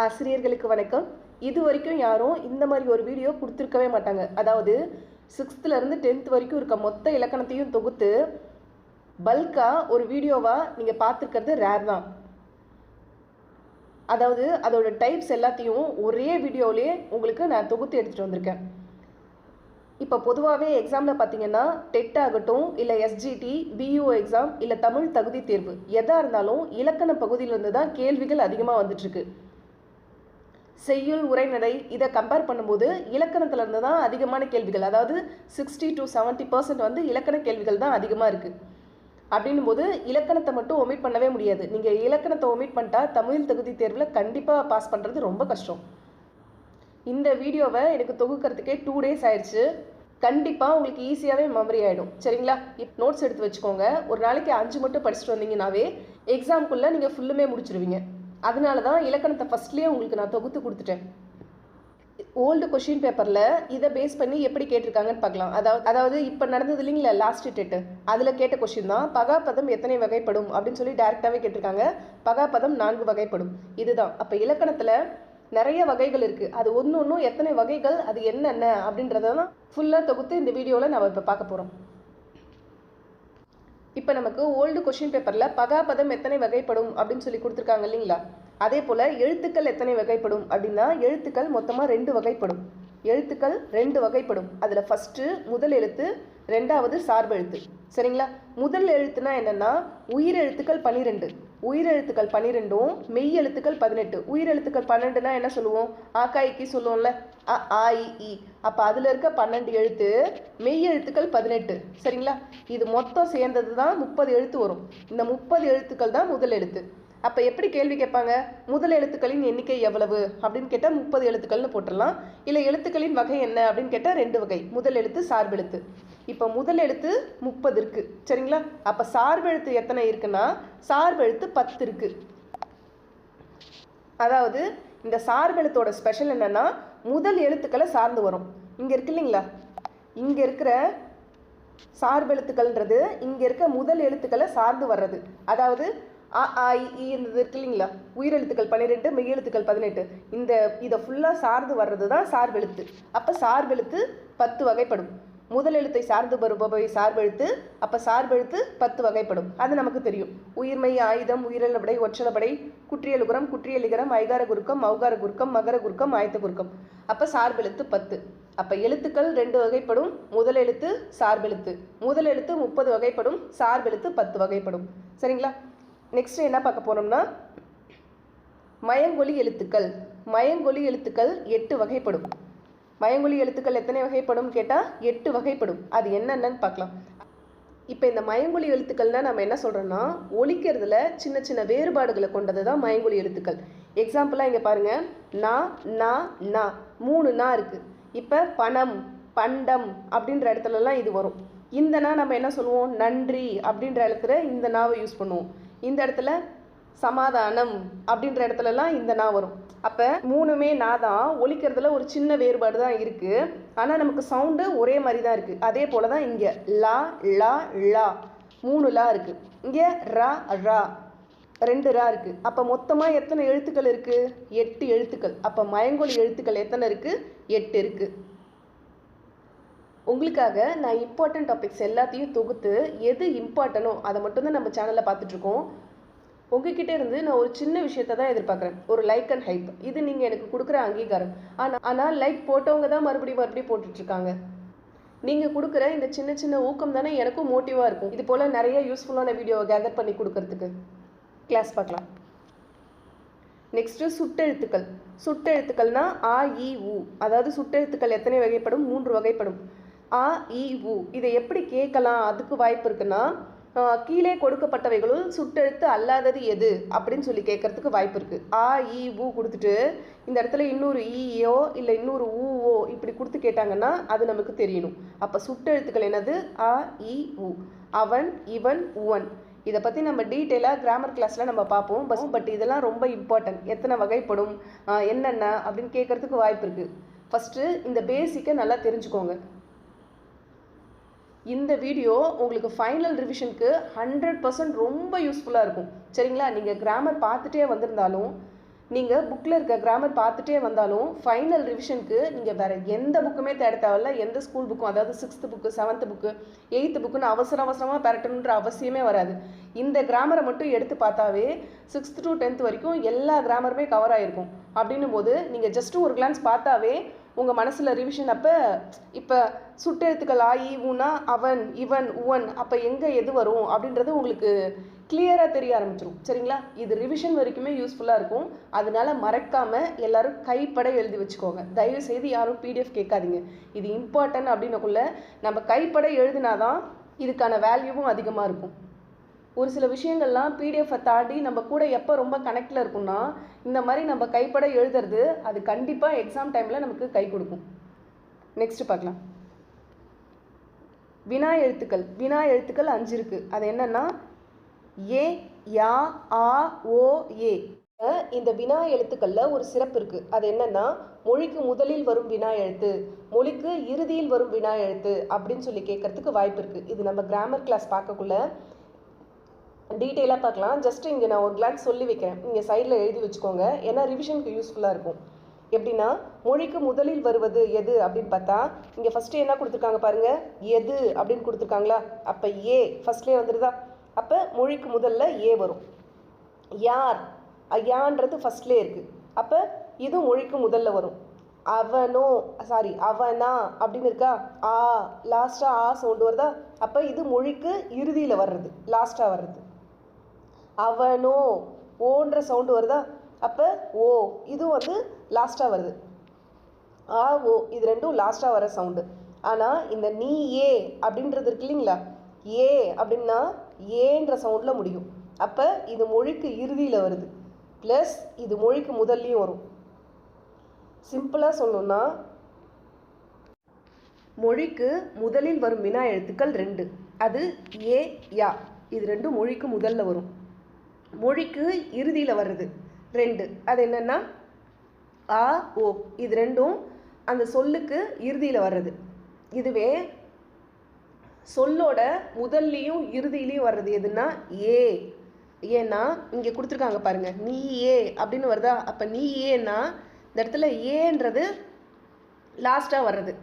ஆசிரியர்களுக்கு வணக்கம். இது வரைக்கும் யாரும் இந்த மாதிரி ஒரு வீடியோ கொடுத்துருக்கவே மாட்டாங்க. அதாவது 6th-லேருந்து 10th வரைக்கும் இருக்க மொத்த இலக்கணத்தையும் தொகுத்து பல்காக ஒரு வீடியோவாக நீங்கள் பார்த்துருக்கிறது ரேர் தான். அதாவது அதோட டைப்ஸ் எல்லாத்தையும் ஒரே வீடியோவிலே உங்களுக்கு நான் தொகுத்து எடுத்துகிட்டு வந்திருக்கேன். இப்போ பொதுவாகவே எக்ஸாமில் பார்த்தீங்கன்னா டெட் ஆகட்டும், இல்லை எஸ்ஜிடி, பியூஓ எக்ஸாம், இல்லை தமிழ் தகுதி தேர்வு எதாக இருந்தாலும் இலக்கண பகுதியிலேருந்து தான் கேள்விகள் அதிகமாக வந்துட்டுருக்கு. செய்யுள், உரைநடை இதை கம்பேர் பண்ணும்போது இலக்கணத்திலேருந்து தான் அதிகமான கேள்விகள், அதாவது 60 to 70% வந்து இலக்கண கேள்விகள் தான் அதிகமாக இருக்குது. அப்படின்னும் போது இலக்கணத்தை மட்டும் ஒமிட் பண்ணவே முடியாது. நீங்கள் இலக்கணத்தை ஒமிட் பண்ணிட்டா தமிழ் தகுதி தேர்வில் கண்டிப்பாக பாஸ் பண்ணுறது ரொம்ப கஷ்டம். இந்த வீடியோவை எனக்கு தொகுக்கிறதுக்கே 2 days ஆயிடுச்சு. கண்டிப்பாக உங்களுக்கு ஈஸியாகவே மெமரி ஆகிடும். சரிங்களா? இப்போ நோட்ஸ் எடுத்து வச்சுக்கோங்க. ஒரு நாளைக்கு 5 மட்டும் படிச்சுட்டு வந்தீங்கன்னாவே எக்ஸாம்குள்ளே நீங்கள் ஃபுல்லுமே முடிச்சிருவீங்க. அதனால தான் இலக்கணத்தை ஃபஸ்ட்லேயே உங்களுக்கு நான் தொகுத்து கொடுத்துட்டேன். ஓல்டு கொஷின் பேப்பரில் இதை பேஸ் பண்ணி எப்படி கேட்டிருக்காங்கன்னு பார்க்கலாம். அதாவது இப்போ நடந்தது இல்லைங்களா லாஸ்ட் டெட்டு, அதில் கேட்ட கொஷின் தான் பகாப்பதம் எத்தனை வகைப்படும் அப்படின்னு சொல்லி டேரெக்டாகவே கேட்டிருக்காங்க. பகாப்பதம் 4 வகைப்படும். இதுதான். அப்போ இலக்கணத்தில் நிறைய வகைகள் இருக்குது. அது ஒன்றும் எத்தனை வகைகள், அது என்னென்ன அப்படின்றத தான் ஃபுல்லாக தொகுத்து இந்த வீடியோவில் நம்ம இப்போ பார்க்க போகிறோம். இப்போ நமக்கு ஓல்டு கொஷின் பேப்பரில் பகாப்பதம் எத்தனை வகைப்படும் அப்படின்னு சொல்லி கொடுத்துருக்காங்க இல்லைங்களா? அதே போல் எழுத்துக்கள் எத்தனை வகைப்படும் அப்படின்னா எழுத்துக்கள் மொத்தமாக 2 வகைப்படும். எழுத்துக்கள் 2 வகைப்படும். அதில் ஃபஸ்ட்டு முதல் எழுத்து, 2வது சார்பெழுத்து. சரிங்களா? முதல் எழுத்துனா என்னென்னா உயிரெழுத்துக்கள் 12. உயிரெழுத்துக்கள் 12ம் மெய் எழுத்துக்கள் 18. உயிரெழுத்துக்கள் 12னா என்ன சொல்லுவோம்? ஆக்காய்க்கு சொல்லுவோம்ல, அ ஆ இ ஈ. அப்போ அதில் இருக்க 12 எழுத்து, மெய் எழுத்துக்கள் 18. சரிங்களா? இது மொத்தம் சேர்ந்தது தான் 30 எழுத்து வரும். இந்த 30 எழுத்துக்கள் தான் முதல் எழுத்து. அப்போ எப்படி கேள்வி கேட்பாங்க? முதல் எழுத்துக்களின் எண்ணிக்கை எவ்வளவு அப்படின்னு கேட்டால் 30 எழுத்துக்கள்னு போட்டுடலாம். இல்லை எழுத்துக்களின் வகை என்ன அப்படின்னு கேட்டால் 2 வகை, முதல் எழுத்து, சார்பெழுத்து. இப்போ முதல் எழுத்து 30 இருக்குது. சரிங்களா? அப்போ சார்பெழுத்து எத்தனை இருக்குன்னா சார்பெழுத்து 10 இருக்குது. அதாவது இந்த சார்பெழுத்தோட ஸ்பெஷல் என்னென்னா முதல் எழுத்துக்களை சார்ந்து வரும். இங்கே இருக்கு இல்லைங்களா? இங்கே இருக்கிற சார்பெழுத்துக்கள்ன்றது இங்கே இருக்க முதல் எழுத்துக்களை சார்ந்து வர்றது. அதாவது அ ஆ இ ஈ இருக்கு இல்லைங்களா? உயிரெழுத்துக்கள் 12, மெய்யெழுத்துக்கள் 18. இதை ஃபுல்லாக சார்ந்து வர்றது தான் சார்பெழுத்து. அப்போ சார்பெழுத்து 10 வகைப்படும். முதல் எழுத்தை சார்ந்து வருபவை சார்பெழுத்து. அப்போ சார்பெழுத்து 10 வகைப்படும். அது நமக்கு தெரியும். உயிர்மெய், ஆயுதம், உயிரிழபடை, ஒற்றலபடை, குற்றியலுகரம், குற்றியலிகரம், ஐகார குறுக்கம், மௌகார குறுக்கம், மகர குறுக்கம், ஆயத்த குறுக்கம். அப்போ சார்பெழுத்து 10. அப்போ எழுத்துக்கள் 2 வகைப்படும். முதல் எழுத்து, சார்பெழுத்து. முதல் எழுத்து 30 வகைப்படும். சார்பெழுத்து 10 வகைப்படும். சரிங்களா? நெக்ஸ்ட் என்ன பார்க்க போனோம்னா மயங்கொலி எழுத்துக்கள். மயங்கொலி எழுத்துக்கள் 8 வகைப்படும். மயங்கொலி எழுத்துக்கள் எத்தனை வகைப்படும் கேட்டால் 8 வகைப்படும். அது என்னென்னு பார்க்கலாம். இப்போ இந்த மயங்கொலி எழுத்துக்கள்னால் நம்ம என்ன சொல்கிறோன்னா ஒலிக்கிறதுல சின்ன சின்ன வேறுபாடுகளை கொண்டது தான் மயங்கொலி எழுத்துக்கள். எக்ஸாம்பிளாக இங்கே பாருங்கள், நா நா நா 3 நா இருக்குது. இப்போ பணம், பண்டம் அப்படின்ற இடத்துலலாம் இது வரும். இந்த நா நம்ம என்ன சொல்லுவோம்? நன்றி அப்படின்ற இடத்துல இந்த நாவை யூஸ் பண்ணுவோம். இந்த இடத்துல சமாதானம் அப்படின்ற இடத்துலலாம் இந்த நா வரும். அப்போ 3மே நா தான். ஒலிக்கிறதுல ஒரு சின்ன வேறுபாடு தான் இருக்குது. ஆனால் நமக்கு சவுண்டு ஒரே மாதிரி தான் இருக்குது. அதே போல் தான் இங்கே லா லா லா 3 லா இருக்குது. இங்கே ரா ரா 2 ரா இருக்குது. அப்போ மொத்தமாக எத்தனை எழுத்துக்கள் இருக்குது? 8 எழுத்துக்கள். அப்போ மயங்கொலி எழுத்துக்கள் எத்தனை இருக்குது? 8 இருக்குது. உங்களுக்காக நான் இம்பார்ட்டன்ட் டாபிக்ஸ் எல்லாத்தையும் தொகுத்து எது இம்பார்ட்டனோ அதை மட்டும்தான் நம்ம சேனலில் பார்த்துட்ருக்கோம். உங்ககிட்ட இருந்து நான் ஒரு சின்ன விஷயத்தை தான் எதிர்பார்க்குறேன், ஒரு லைக் அண்ட் ஹைப். இது நீங்கள் எனக்கு கொடுக்குற அங்கீகாரம். ஆனால் லைக் போட்டவங்க தான் மறுபடியும் போட்டுட்ருக்காங்க. நீங்கள் கொடுக்குற இந்த சின்ன சின்ன ஊக்கம் தானே எனக்கும் மோட்டிவாக இருக்கும். இது போல் நிறைய யூஸ்ஃபுல்லான வீடியோவை கேதர் பண்ணி கொடுக்கறதுக்கு. கிளாஸ் பார்க்கலாம். நெக்ஸ்ட்டு சுட்டெழுத்துக்கள். சுட்டெழுத்துக்கள்னா ஆ இ உ. அதாவது சுட்டெழுத்துக்கள் எத்தனை வகைப்படும்? 3 வகைப்படும். ஆ இ உ. இதை எப்படி கேட்கலாம்? அதுக்கு வாய்ப்பு இருக்குன்னா கீழே கொடுக்கப்பட்டவைகளுள் சுட்டெழுத்து அல்லாதது எது அப்படின்னு சொல்லி கேட்கறதுக்கு வாய்ப்பு இருக்குது. ஆ இ உ கொடுத்துட்டு இந்த இடத்துல இன்னொரு ஈயோ இல்லை இன்னொரு ஊவோ இப்படி கொடுத்து கேட்டாங்கன்னா அது நமக்கு தெரியணும். அப்போ சுட்டெழுத்துக்கள் என்னது? ஆ இ உ. அவன், இவன், உவன். இதை பற்றி நம்ம டீட்டெயிலாக கிராமர் கிளாஸில் நம்ம பார்ப்போம். பட் இதெல்லாம் ரொம்ப இம்பார்ட்டன்ட். எத்தனை வகைப்படும், என்னென்ன அப்படின்னு கேட்குறதுக்கு வாய்ப்பு இருக்குது. ஃபஸ்ட்டு இந்த பேசிக்கை நல்லா தெரிஞ்சுக்கோங்க. இந்த வீடியோ உங்களுக்கு ஃபைனல் ரிவிஷனுக்கு 100% ரொம்ப யூஸ்ஃபுல்லாக இருக்கும். சரிங்களா? நீங்கள் கிராமர் பார்த்துட்டே வந்திருந்தாலும் நீங்கள் புக்கில் இருக்க கிராமர் பார்த்துட்டே வந்தாலும் ஃபைனல் ரிவிஷனுக்கு நீங்கள் வேறு எந்த புக்குமே தேட தேவையில்ல. எந்த ஸ்கூல் புக்கும், அதாவது 6th book, 7th book, 8th புக்குன்னு அவசரமாக பெறட்டணுன்ற அவசியமே வராது. இந்த கிராமரை மட்டும் எடுத்து பார்த்தாவே 6th to 10th வரைக்கும் எல்லா கிராமருமே கவர் ஆகிருக்கும். அப்படின்னும் போது நீங்கள் ஜஸ்ட்டு ஒரு கிளான்ஸ் பார்த்தாவே உங்கள் மனசில் ரிவிஷன் அப்போ இப்போ சுட்டெழுத்துக்கள் ஆயி ஊனா அவன் இவன் உவன் அப்போ எங்கே எது வரும் அப்படின்றது உங்களுக்கு கிளியராக தெரிய ஆரம்பிச்சிடும். சரிங்களா? இது ரிவிஷன் வரைக்குமே யூஸ்ஃபுல்லாக இருக்கும். அதனால மறக்காமல் எல்லோரும் கைப்பட எழுதி வச்சுக்கோங்க. தயவு செய்து யாரும் பிடிஎஃப் கேட்காதீங்க. இது இம்பார்ட்டன்ட் அப்படின்னக்குள்ள நம்ம கைப்பட எழுதினாதான் இதுக்கான வேல்யூவும் அதிகமாக இருக்கும். ஒரு சில விஷயங்கள்லாம் பிடிஎஃப்பை தாண்டி நம்ம கூட எப்போ ரொம்ப கனெக்டில் இருக்கும்னா இந்த மாதிரி நம்ம கைப்பட எழுதுறது அது கண்டிப்பாக எக்ஸாம் டைமில் நமக்கு கை கொடுக்கும். நெக்ஸ்ட் பார்க்கலாம். வினா எழுத்துக்கள் 5 இருக்குது. அது என்னென்னா ஏ, யா, ஆ, ஓ, ஏ. இந்த வினா எழுத்துக்களில் ஒரு சிறப்பு இருக்குது. அது என்னென்னா மொழிக்கு முதலில் வரும் வினா எழுத்து, மொழிக்கு இறுதியில் வரும் வினா எழுத்து அப்படின்னு சொல்லி கேட்கறதுக்கு வாய்ப்பு இருக்குது. இது நம்ம கிராமர் கிளாஸ் பார்க்கக்குள்ள டீட்டெயிலாக பார்க்கலாம். ஜஸ்ட்டு இங்கே நான் ஒரு கிளான்ஸ் சொல்லி வைக்கிறேன். இங்கே சைடில் எழுதி வச்சுக்கோங்க. ஏன்னா ரிவிஷனுக்கு யூஸ்ஃபுல்லாக இருக்கும். எப்படின்னா மொழிக்கு முதலில் வருவது எது அப்படின்னு பார்த்தா இங்கே ஃபஸ்ட்டு என்ன கொடுத்துருக்காங்க பாருங்கள், எது அப்படின்னு கொடுத்துருக்காங்களா? அப்போ ஏ ஃபஸ்ட்லேயே வந்துடுதா? அப்போ மொழிக்கு முதல்ல ஏ வரும். யார், ஐயான்றது ஃபஸ்ட்லேயே இருக்குது. அப்போ இது மொழிக்கு முதல்ல வரும். அவனா அப்படின்னு இருக்கா? ஆ லாஸ்ட்டாக ஆ சவுண்டு வருதா? அப்போ இது மொழிக்கு இறுதியில் வர்றது, லாஸ்ட்டாக வர்றது. அவனோ ஓன்ற சவுண்டு வருதா? அப்போ ஓ இது வந்து லாஸ்ட்டாக வருது. ஆ ஓ இது ரெண்டும் லாஸ்ட்டாக வர சவுண்டு. ஆனால் இந்த நீ ஏ அப்படின்றது இருக்கு இல்லைங்களா? ஏ அப்படின்னா ஏன்ற சவுண்டில் முடியும். அப்போ இது மொழிக்கு இறுதியில் வருது. ப்ளஸ் இது மொழிக்கு முதல்லையும் வரும். சிம்பிளாக சொல்லணும்னா மொழிக்கு முதலில் வரும் வினா எழுத்துக்கள் 2. அது ஏ, யா. இது ரெண்டும் மொழிக்கு முதல்ல வரும். மொழிக்கு இறுதியில் வர்றது 2. அது என்னென்னா ஆ, ஓ. இது ரெண்டும் அந்த சொல்லுக்கு இறுதியில் வர்றது. இதுவே சொல்லோட முதல்லையும் இறுதியிலையும் வர்றது எதுன்னா ஏ. ஏன்னா இங்கே கொடுத்துருக்காங்க பாருங்கள், நீ ஏ அப்படின்னு வருதா? அப்போ நீ ஏன்னா இந்த இடத்துல ஏன்றது லாஸ்ட்டாக வர்றது.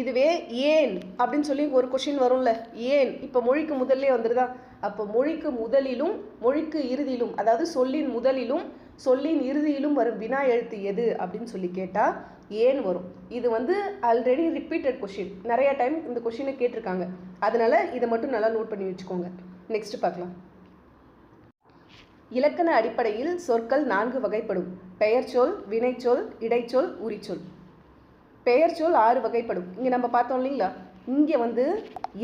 இதுவே ஏன் அப்படின்னு சொல்லி ஒரு கொஷின் வரும்ல, ஏன் இப்போ மொழிக்கு முதல்லே வந்துடுதா? அப்போ மொழிக்கு முதலிலும் மொழிக்கு இறுதியிலும், அதாவது சொல்லின் முதலிலும் சொல்லின் இறுதியிலும் வரும் வினா எழுத்து எது அப்படின்னு சொல்லி கேட்டால் ஏன் வரும். இது வந்து ஆல்ரெடி ரிப்பீட்டட் கொஷின், நிறைய டைம் இந்த கொஷினை கேட்டிருக்காங்க. அதனால இதை மட்டும் நல்லா நோட் பண்ணி வச்சுக்கோங்க. நெக்ஸ்ட் பார்க்கலாம். இலக்கண அடிப்படையில் சொற்கள் 4 வகைப்படும். பெயர்ச்சொல், வினைச்சொல், இடைச்சொல், உரிச்சொல். பெயர்ச்சொல் 6 வகைப்படும். இங்கே நம்ம பார்த்தோம் இல்லைங்களா? இங்கே வந்து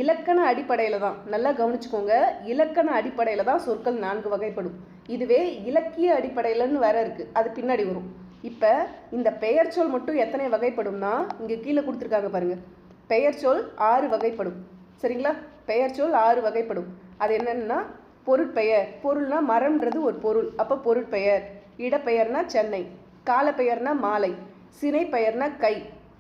இலக்கண அடிப்படையில் தான், நல்லா கவனிச்சுக்கோங்க, இலக்கண அடிப்படையில் தான் சொற்கள் 4 வகைப்படும். இதுவே இலக்கிய அடிப்படையில்னு வேற இருக்குது, அது பின்னாடி வரும். இப்போ இந்த பெயர்ச்சொல் மட்டும் எத்தனை வகைப்படும்னா இங்கே கீழே கொடுத்துருக்காங்க பாருங்கள். பெயர்ச்சொல் 6 வகைப்படும். சரிங்களா? பெயர்ச்சொல் 6 வகைப்படும். அது என்னென்னா பொருட்பெயர், பொருள்னா மரம்ன்றது ஒரு பொருள், அப்போ பொருட்பெயர். இடப்பெயர்னா சென்னை, காலப்பெயர்னா மாலை, சினை பெயர்னா கை.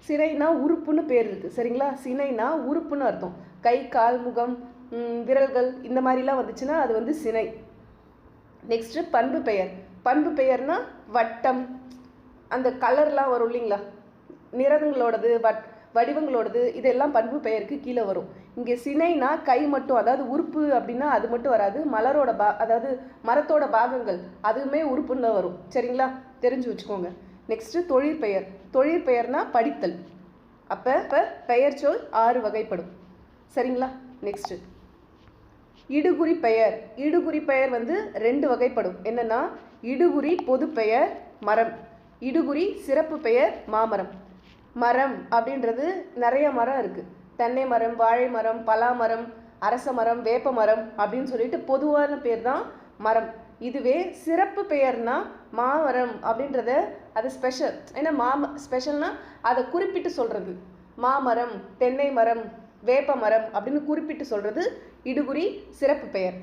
சினைனா உறுப்புன்னு பேர் இருக்குது. சரிங்களா? சினைனா உறுப்புன்னு அர்த்தம். கை, கால், முகம், விரல்கள் இந்த மாதிரிலாம் வந்துச்சுன்னா அது வந்து சினை. நெக்ஸ்ட்டு பண்பு பெயர். பண்பு பெயர்னா வட்டம், அந்த கலர்லாம் வரும் இல்லைங்களா, நிறங்களோடது, வடிவங்களோடது, இதெல்லாம் பண்பு பெயருக்கு கீழே வரும். இங்கே சினைனா கை மட்டும், அதாவது உறுப்பு அப்படின்னா அது மட்டும் வராது, மலரோட அதாவது மரத்தோட பாகங்கள் அதுவுமே உறுப்புன்னு வரும். சரிங்களா? தெரிஞ்சு வச்சுக்கோங்க. நெக்ஸ்ட்டு தொழிற்பெயர். தொழிற்பெயர்னா படித்தல். அப்போ பெயர் சொல் 6 வகைப்படும். சரிங்களா? நெக்ஸ்ட்டு இடுகுறி பெயர். இடுகுறி பெயர் வந்து 2 வகைப்படும். என்னென்னா இடுகுறி பொதுப்பெயர் மரம், இடுகுறி சிறப்பு பெயர் மாமரம். மரம் அப்படின்றது நிறைய மரம் இருக்குது. தென்னை மரம், வாழை மரம், பலா மரம், அரச மரம், வேப்ப மரம் அப்படின்னு சொல்லிட்டு பொதுவான பேர் தான் மரம். இதுவே சிறப்பு பெயர்னா மாமரம் அப்படின்றத அது ஸ்பெஷல். ஏன்னா ஸ்பெஷல்னா அதை குறிப்பிட்டு சொல்கிறது. மாமரம், தென்னை மரம், வேப்ப மரம் அப்படின்னு குறிப்பிட்டு சொல்கிறது இடுகுறி சிறப்பு பெயர்.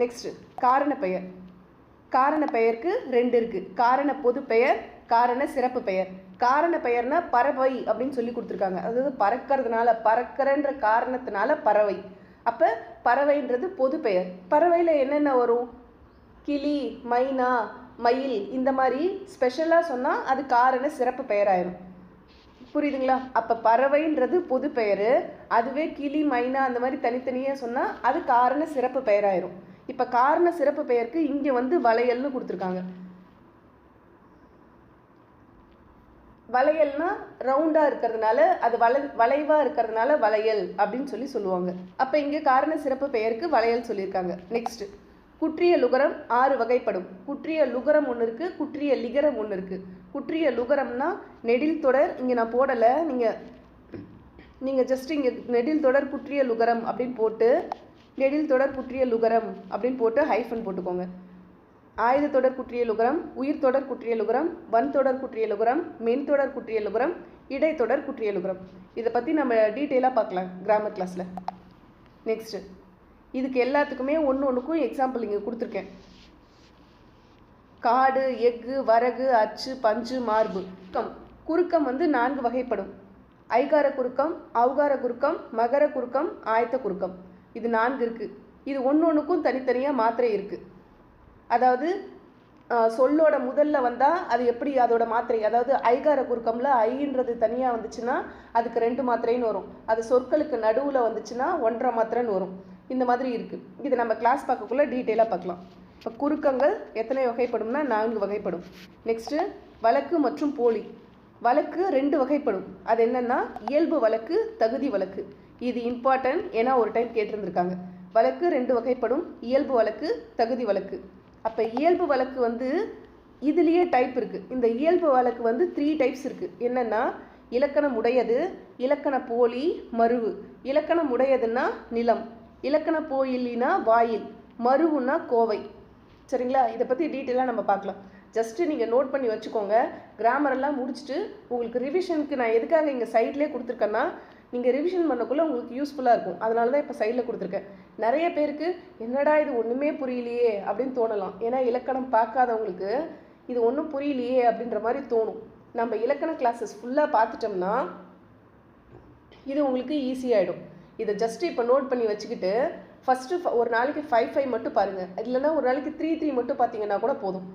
நெக்ஸ்ட்டு காரண பெயர். காரண பெயருக்கு 2 இருக்குது. காரண பொது பெயர், காரண சிறப்பு பெயர். காரண பெயர்னா பறவை அப்படின்னு சொல்லி கொடுத்துருக்காங்க. அதாவது பறக்கிறதுனால, பறக்கிறன்ற காரணத்தினால பறவை. அப்போ பறவைன்றது பொது பெயர். பறவையில் என்னென்ன வரும்? கிளி, மைனா, மயில் இந்த மாதிரி ஸ்பெஷலாக சொன்னால் அது காரண சிறப்பு பெயராயிரும். புரியுதுங்களா? அப்போ பறவைன்றது பொது பெயர், அதுவே கிளி மைனா அந்த மாதிரி தனித்தனியாக சொன்னால் அது காரண சிறப்பு பெயராயிரும். இப்போ காரண சிறப்பு பெயருக்கு இங்கே வந்து வளையல்னு கொடுத்துருக்காங்க. வளையல்னா ரவுண்டாக இருக்கிறதுனால, அது வளைவாக இருக்கிறதுனால வளையல் அப்படின்னு சொல்லுவாங்க. அப்போ இங்கே காரண சிறப்பு பெயருக்கு வளையல் சொல்லியிருக்காங்க. நெக்ஸ்ட், குற்றிய லுகரம் 6 வகைப்படும். குற்றிய லுகரம் ஒன்று இருக்குது, குற்றிய லிகரம் ஒன்று இருக்குது. குற்றிய லுகரம்னா நெடில் தொடர், இங்கே நான் போடலை, நீங்கள் ஜஸ்ட் இங்கே நெடில் தொடர் குற்றிய லுகரம் அப்படின்னு போட்டு நெடில் தொடர் குற்றிய லுகரம் அப்படின்னு போட்டு ஹைஃபன் போட்டுக்கோங்க. ஆயுத தொடர் குற்றிய லுகரம், உயிர் தொடர் குற்றிய லுகரம், வன் தொடர் குற்றிய லுகரம், மென் தொடர் குற்றிய லுகரம், இடைத்தொடர் குற்றிய லுகரம். இதை பற்றி நம்ம டீட்டெயிலாக பார்க்கலாம் கிராமர் கிளாஸில். நெக்ஸ்ட்டு, இதுக்கு எல்லாத்துக்குமே ஒன்றுக்கும் எக்ஸாம்பிள் இங்கே கொடுத்துருக்கேன். காடு, எஃகு, வரகு, அச்சு, பஞ்சு, மார்பு. குறுக்கம் வந்து 4 வகைப்படும். ஐகார குறுக்கம், ஔகார குறுக்கம், மகர குறுக்கம், ஆயத்த குறுக்கம். இது 4 இருக்குது. இது ஒன்றுக்கும் தனித்தனியாக மாத்திரை இருக்குது. அதாவது சொல்லோட முதல்ல வந்தால் அது எப்படி அதோட மாத்திரை, அதாவது ஐகார குறுக்கம்ல ஐன்றது தனியாக வந்துச்சுன்னா அதுக்கு 2 மாத்திரைன்னு வரும். அது சொற்களுக்கு நடுவில் வந்துச்சுன்னா 1.5 மாத்திரைன்னு வரும். இந்த மாதிரி இருக்குது. இது நம்ம கிளாஸ் பார்க்கக்குள்ள டீட்டெயிலாக பார்க்கலாம். இப்போ குறுக்கங்கள் எத்தனை வகைப்படும்னா 4 வகைப்படும். நெக்ஸ்ட்டு, வழக்கு மற்றும் போலி. வழக்கு 2 வகைப்படும். அது என்னென்னா இயல்பு வழக்கு, தகுதி வழக்கு. இது இம்பார்ட்டன்ட், ஏன்னா ஒரு டைம் கேட்டிருந்துருக்காங்க. வழக்கு 2 வகைப்படும், இயல்பு வழக்கு, தகுதி வழக்கு. அப்போ இயல்பு வழக்கு வந்து இதுலேயே டைப் இருக்குது. இந்த இயல்பு வழக்கு வந்து 3 டைப்ஸ் இருக்குது. என்னென்னா இலக்கணம் உடையது, இலக்கண போலி, மருவு. இலக்கணம் உடையதுன்னா நிலம், இலக்கண போயிலினா வாயில், மருவுன்னா கோவை. சரிங்களா? இதை பற்றி டீட்டெயிலாக நம்ம பார்க்கலாம். ஜஸ்ட்டு நீங்கள் நோட் பண்ணி வச்சுக்கோங்க. கிராமரெல்லாம் முடிச்சுட்டு உங்களுக்கு ரிவிஷனுக்கு நான் எதுக்காக இங்கே சைட்லேயே கொடுத்துருக்கேன்னா, நீங்கள் ரிவிஷன் பண்ணக்குள்ளே உங்களுக்கு யூஸ்ஃபுல்லாக இருக்கும். அதனால தான் இப்போ சைடில் கொடுத்துருக்கேன். நிறைய பேருக்கு என்னடா இது ஒன்றுமே புரியலையே அப்படின்னு தோணலாம். ஏன்னா இலக்கணம் பார்க்காதவங்களுக்கு இது ஒன்றும் புரியலையே அப்படின்ற மாதிரி தோணும். நம்ம இலக்கண கிளாஸஸ் ஃபுல்லாக பார்த்துட்டோம்னா இது உங்களுக்கு ஈஸியாகிடும். இதை ஜஸ்ட்டு இப்போ நோட் பண்ணி வச்சுக்கிட்டு ஃபஸ்ட்டு ஒரு நாளைக்கு 5 மட்டும் பாருங்கள். இல்லைன்னா ஒரு நாளைக்கு 3 மட்டும் பார்த்தீங்கன்னா கூட போதும்.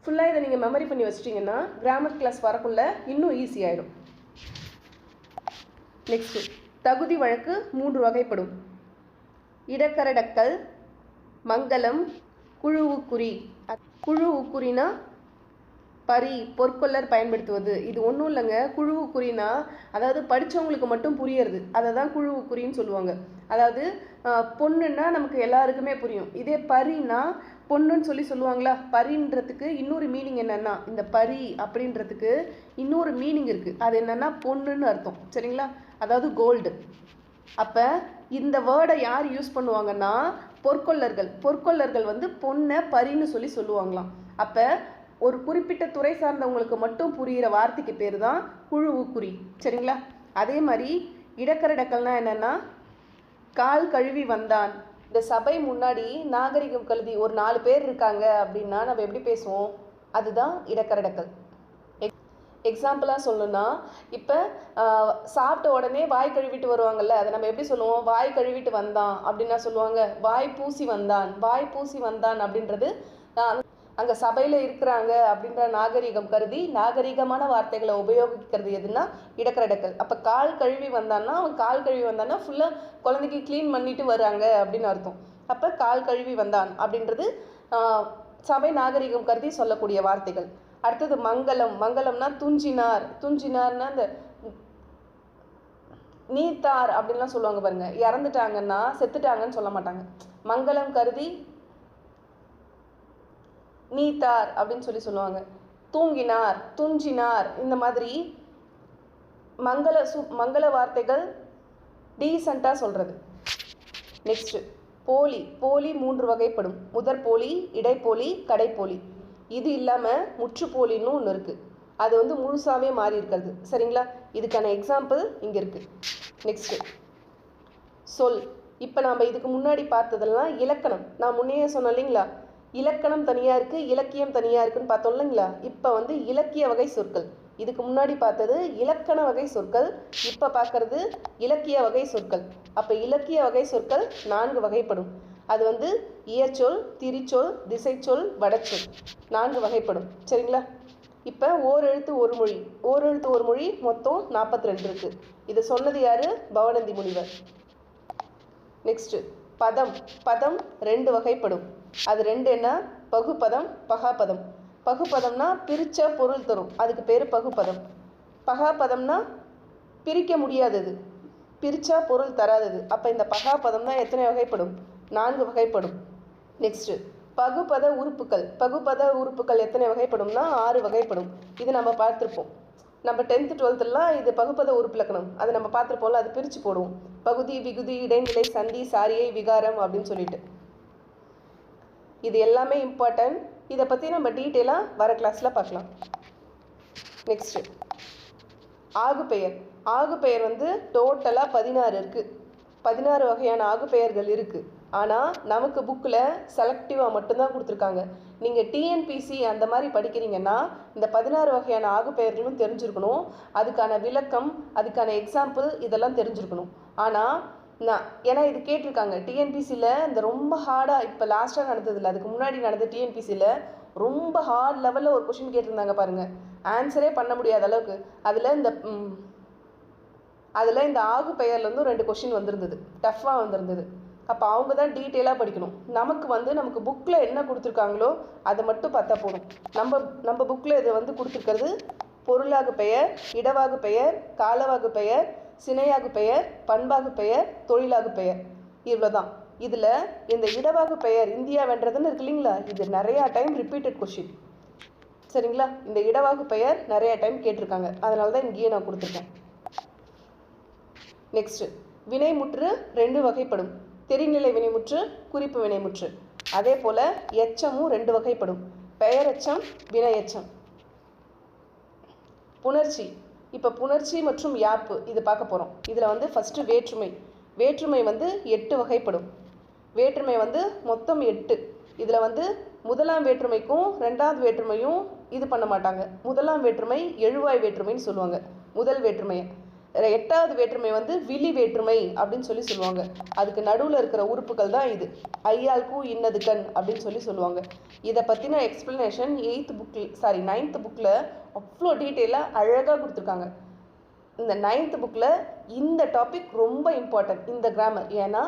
ஃபுல்லாக இதை நீங்கள் மெமரி பண்ணி வச்சிட்டிங்கன்னா கிராமர் கிளாஸ் வரக்குள்ள இன்னும் ஈஸியாகிடும். நெக்ஸ்ட்டு, தகுதி வழக்கு 3 வகைப்படும். இடக்கரடக்கல், மங்கலம், குழுவுக்குறி. குழுவுக்குறினா பரி, பொற்கொள்ளர் பயன்படுத்துவது. இது ஒன்றும் இல்லைங்க. குழுவுக்குறினா அதாவது படித்தவங்களுக்கு மட்டும் புரியறது, அதை தான் குழுவுக்குறின்னு சொல்லுவாங்க. அதாவது பொண்ணுன்னா நமக்கு எல்லாருக்குமே புரியும். இதே பரினா பொண்ணுன்னு சொல்லுவாங்களா, பரின்றதுக்கு இன்னொரு மீனிங் என்னென்னா, இந்த பரி அப்படின்றதுக்கு இன்னொரு மீனிங் இருக்குது. அது என்னென்னா பொண்ணுன்னு அர்த்தம். சரிங்களா? அதாவது கோல்டு. அப்போ இந்த வேர்டை யார் யூஸ் பண்ணுவாங்கன்னா பொற்கொள்ளர்கள். பொற்கொள்ளர்கள் வந்து பொண்ணை பரின்னு சொல்லுவாங்களாம். அப்போ ஒரு குறிப்பிட்ட துறை சார்ந்தவங்களுக்கு மட்டும் புரிகிற வார்த்தைக்கு பேர் தான் குழுவுக்குறி. சரிங்களா? அதே மாதிரி இடக்கரடக்கல்னா என்னென்னா கால் கழுவி வந்தான். இந்த சபை முன்னாடி நாகரிகம் கழுதி ஒரு 4 பேர் இருக்காங்க அப்படின்னா நம்ம எப்படி பேசுவோம்? அதுதான் இடக்கரடக்கல். எக்ஸாம்பிளாக சொல்லணும்னா, இப்போ சாப்பிட்ட உடனே வாய் கழுவிட்டு வருவாங்கல்ல, அதை நம்ம எப்படி சொல்லுவோம்? வாய் கழுவிட்டு வந்தான் அப்படின்னா சொல்லுவாங்க. வாய் பூசி வந்தான், வாய் பூசி வந்தான் அப்படின்றது அங்கே சபையில் இருக்கிறாங்க அப்படின்ற நாகரிகம் கருதி நாகரிகமான வார்த்தைகளை உபயோகிக்கிறது எதுனா இடக்கரடக்கல். அப்போ கால் கழுவி வந்தான்னா அவன் கால் கழுவி வந்தான்னா ஃபுல்லாக குழந்தைக்கு க்ளீன் பண்ணிட்டு வராங்க அப்படின்னு அர்த்தம். அப்போ கால் கழுவி வந்தான் அப்படின்றது சபை நாகரிகம் கருதி சொல்லக்கூடிய வார்த்தைகள். அடுத்தது மங்கலம். மங்கலம்னா துஞ்சினார். துஞ்சினார்னா இந்த நீத்தார் அப்படின்லாம் சொல்லுவாங்க பாருங்க. இறந்துட்டாங்கன்னா செத்துட்டாங்கன்னு சொல்ல மாட்டாங்க. மங்கலம் கருதி நீத்தார் அப்படின்னு சொல்லுவாங்க. தூங்கினார், துஞ்சினார், இந்த மாதிரி மங்கள வார்த்தைகள் டீசெண்டாக சொல்கிறது. நெக்ஸ்ட்டு, போலி. போலி 3 வகைப்படும். முதற் போலி, இடைப்போலி, கடைப்போலி. இது இல்லாமல் முற்றுப்போலின்னு ஒன்று இருக்குது. அது வந்து முழுசாகவே மாறி இருக்கிறது. சரிங்களா? இதுக்கான எக்ஸாம்பிள் இங்கே இருக்குது. நெக்ஸ்ட்டு, சொல். இப்போ நாம் இதுக்கு முன்னாடி பார்த்ததெல்லாம் இலக்கணம். நான் முன்னையே சொன்னேன் இல்லைங்களா, இலக்கணம் தனியாக இருக்குது, இலக்கியம் தனியாக இருக்குதுன்னு பார்த்தோம் இல்லைங்களா. இப்போ வந்து இலக்கிய வகை சொற்கள். இதுக்கு முன்னாடி பார்த்தது இலக்கண வகை சொற்கள், இப்போ பார்க்கறது இலக்கிய வகை சொற்கள். அப்போ இலக்கிய வகை சொற்கள் 4 வகைப்படும். அது வந்து இயற்சொல், திரிச்சொல், திசைச்சொல், வடச்சொல் 4 வகைப்படும். சரிங்களா? இப்போ ஓரெழுத்து ஒரு மொழி, ஓரெழுத்து ஒரு மொழி மொத்தம் 42 இருக்குது. இதை சொன்னது யார்? பவணந்தி முனிவர். நெக்ஸ்ட்டு பதம். பதம் 2 வகைப்படும். அது 2 என்ன? பகுபதம், பகாபதம். பகுபதம்னா பிரித்த பொருள் தரும், அதுக்கு பேர் பகுபதம். பகாபதம்னா பிரிக்க முடியாதது, பிரித்தா பொருள் தராதது. அப்போ இந்த பகாபதம் தான் எத்தனை வகைப்படும்? 4 வகைப்படும். நெக்ஸ்ட்டு பகுபத உறுப்புகள். பகுபத உறுப்புகள் எத்தனை வகைப்படும்னா 6 வகைப்படும். இது நம்ம பார்த்துருப்போம். நம்ம 10th 12thலாம் இது பகுபத உறுப்பிலக்கணம், அதை நம்ம பார்த்துருப்போம்ல, அது பிரித்து போடுவோம். பகுதி, விகுதி, இடைநிலை, சந்தி, சாரியை, விகாரம் அப்படின்னு சொல்லிட்டு. இது எல்லாமே இம்பார்ட்டன்ட். இதை பற்றி நம்ம டீட்டெயிலாக வர கிளாஸில் பார்க்கலாம். நெக்ஸ்ட்டு ஆகுபெயர். ஆகுபெயர் வந்து டோட்டலாக 16 இருக்குது. 16 வகையான ஆகுபெயர்கள் இருக்குது. ஆனால் நமக்கு புக்கில் செலக்டிவாக மட்டும்தான் கொடுத்துருக்காங்க. நீங்கள் டிஎன்பிசி அந்த மாதிரி படிக்கிறீங்கன்னா இந்த 16 வகையான ஆகுபெயர்களும் தெரிஞ்சிருக்கணும். அதுக்கான விளக்கம், அதுக்கான எக்ஸாம்பிள் இதெல்லாம் தெரிஞ்சிருக்கணும். ஆனால் ஏன்னா இது கேட்டிருக்காங்க டிஎன்பிசியில். இந்த ரொம்ப ஹார்டாக இப்போ லாஸ்ட்டாக நடந்ததில்லை, அதுக்கு முன்னாடி நடந்த டிஎன்பிசியில் ரொம்ப ஹார்ட் லெவலில் ஒரு கொஷின் கேட்டிருந்தாங்க பாருங்கள். ஆன்சரே பண்ண முடியாத அளவுக்கு. அதில் இந்த ஆகு பெயர்லேருந்து 2 கொஷின் வந்திருந்தது, டஃப்பாக வந்திருந்தது. அப்போ அவங்க தான் டீட்டெயிலாக படிக்கணும். நமக்கு புக்கில் என்ன கொடுத்துருக்காங்களோ அதை மட்டும் பார்த்தா போதும். நம்ம புக்கில் இது வந்து கொடுத்துருக்கிறது பொருளாகு பெயர், இடவாகு பெயர், காலவாகு பெயர், சினையாகு பெயர், பண்பாகு பெயர், தொழிலாகு பெயர், இவ்வளோ தான். இதில் இந்த இடவாகு பெயர் இந்தியா வென்றதுன்னு இருக்கு இல்லைங்களா, இது நிறையா டைம் ரிப்பீட்டட் கொஷின். சரிங்களா? இந்த இடவாகு பெயர் நிறையா டைம் கேட்டிருக்காங்க, அதனால தான் இங்கேயே நான் கொடுத்துருக்கேன். நெக்ஸ்ட்டு வினைமுற்று 2 வகைப்படும். தெரிநிலை வினைமுற்று, குறிப்பு வினைமுற்று. அதே போல் எச்சமும் 2 வகைப்படும். பெயரெச்சம், வினையெச்சம். புணர்ச்சி. இப்போ புணர்ச்சி மற்றும் யாப்பு இது பார்க்க போகிறோம். இதில் வந்து ஃபஸ்ட்டு வேற்றுமை. வேற்றுமை வந்து 8 வகைப்படும். வேற்றுமை வந்து மொத்தம் 8. இதில் வந்து முதலாம் வேற்றுமைக்கும் 2வது வேற்றுமையும் இது பண்ண மாட்டாங்க. முதலாம் வேற்றுமை எழுவாய் வேற்றுமைன்னு சொல்லுவாங்க, முதல் வேற்றுமையை. 8வது வேற்றுமை வந்து விழி வேற்றுமை அப்படின்னு சொல்லுவாங்க. அதுக்கு நடுவில் இருக்கிற உறுப்புகள் தான் இது. ஐயாள்கு இன்னது கண் அப்படின்னு சொல்லுவாங்க. இதை பற்றின எக்ஸ்பிளனேஷன் 9th புக்கில் அவ்வளோ டீட்டெயிலாக அழகாக கொடுத்துருக்காங்க. இந்த 9th புக்கில் இந்த டாபிக் ரொம்ப இம்பார்ட்டன்ட், இந்த கிராமர். ஏன்னா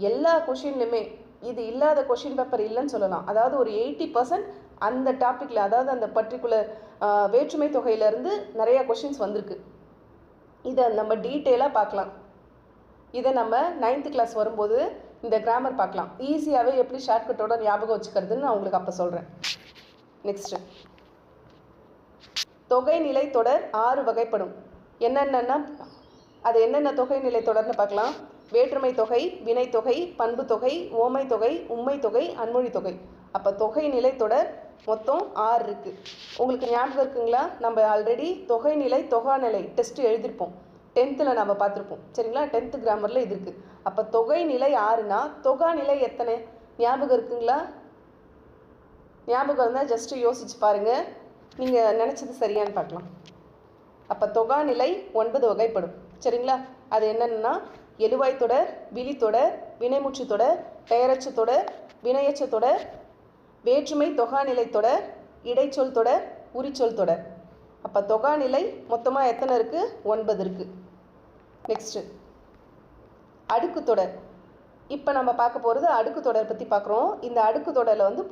எல்லா கொஷின்லையுமே இது இல்லாத கொஷின் பேப்பர் இல்லைன்னு சொல்லலாம். அதாவது ஒரு 80% அந்த டாப்பிக்கில், அதாவது அந்த பர்டிகுலர் வேற்றுமை தொகையிலேருந்து நிறையா கொஷின்ஸ் வந்திருக்கு. இதை நம்ம டீட்டெயிலாக பார்க்கலாம். இதை நம்ம 9th கிளாஸ் வரும்போது இந்த கிராமர் பார்க்கலாம். ஈஸியாகவே எப்படி ஷார்ட்கட்டோட ஞாபகம் வச்சுக்கிறதுன்னு நான் உங்களுக்கு அப்போ சொல்கிறேன். நெக்ஸ்ட்டு தொகைநிலை தொடர் 6 வகைப்படும். என்னென்னா அது என்னென்ன தொகைநிலை தொடர்னு பார்க்கலாம். வேற்றுமை தொகை, வினை தொகை, பண்பு தொகை, ஓமை தொகை, உண்மை தொகை, அன்மொழி தொகை. அப்போ தொகைநிலை தொடர் மொத்தம் 6 இருக்குது. உங்களுக்கு ஞாபகம் இருக்குங்களா? நம்ம ஆல்ரெடி தொகைநிலை தொகாநிலை டெஸ்ட் எழுதியிருப்போம், 10th நம்ம பார்த்துருப்போம். சரிங்களா? 10th கிராமரில் இது இருக்குது. அப்போ தொகைநிலை 6னா தொகாநிலை எத்தனை ஞாபகம் இருக்குங்களா? ஞாபகம் இருந்தால் ஜஸ்ட்டு யோசிச்சு பாருங்கள், நீங்கள் நினச்சது சரியான்னு பார்க்கலாம். அப்போ தொகாநிலை 9 வகைப்படும். சரிங்களா? அது என்னென்னா எழுவாய் தொடர், விழி தொடர், வினைமுற்று தொடர், பெயரச்சு தொடர், வினையச்ச தொடர், வேற்றுமை தொகாநிலை தொடர், இடைச்சொல் தொடர், உரிச்சொல் தொடர். அப்போ தொகாநிலை மொத்தமாக எத்தனை இருக்குது? 9 இருக்குது. நெக்ஸ்ட்டு அடுக்கு தொடர். இப்போ நம்ம பார்க்க போகிறது அடுக்கு தொடர் பற்றி பார்க்குறோம். இந்த அடுக்கு தொடரில் வந்து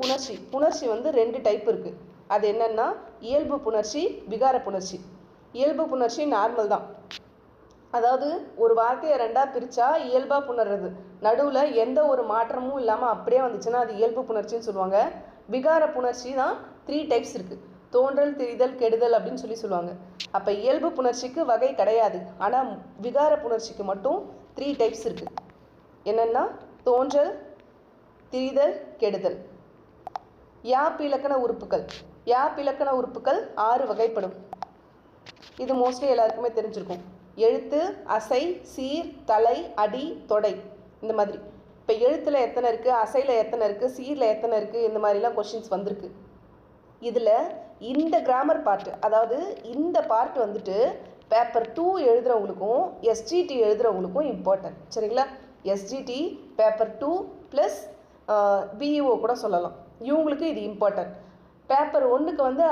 புணர்ச்சி வந்து 2 டைப் இருக்குது. அது என்னென்னா இயல்பு புணர்ச்சி, விகார புணர்ச்சி. இயல்பு புணர்ச்சி நார்மல் தான், அதாவது ஒரு வார்த்தையை 2ஆக பிரித்தா இயல்பாக புணர்றது, நடுவில் எந்த ஒரு மாற்றமும் இல்லாமல் அப்படியே வந்துச்சுன்னா அது இயல்பு புணர்ச்சின்னு சொல்லுவாங்க. விகார புணர்ச்சி தான் 3 டைப்ஸ் இருக்குது. தோன்றல், திரிதல், கெடுதல் அப்படின்னு சொல்லுவாங்க. அப்போ இயல்பு புணர்ச்சிக்கு வகை கிடையாது, ஆனால் விகார புணர்ச்சிக்கு மட்டும் 3 டைப்ஸ் இருக்குது. என்னென்னா தோன்றல், திரிதல், கெடுதல். யாப்பிலக்கண உறுப்புகள். யாப்பிலக்கண உறுப்புகள் 6 வகைப்படும். இது மோஸ்ட்லி எல்லாருக்குமே தெரிஞ்சிருக்கும். எழுத்து, அசை, சீர், தலை, அடி, தொடை, இந்த மாதிரி. இப்போ எழுத்தில் எத்தனை இருக்குது, அசையில் எத்தனை இருக்குது, சீரில் எத்தனை இருக்குது, இந்த மாதிரிலாம் கொஷின்ஸ் வந்திருக்கு. இதில் இந்த கிராமர் பார்ட்டு, அதாவது இந்த பார்ட் வந்துட்டு பேப்பர் 2 எழுதுகிறவங்களுக்கும் எஸ்ஜிடி எழுதுகிறவங்களுக்கும் இம்பார்ட்டன்ட். சரிங்களா? எஸ்ஜிடி பேப்பர் 2 + பிஇஓ கூட சொல்லலாம். இவங்களுக்கு இது இம்பார்ட்டன்ட். பேப்பர் 1க்கு வந்து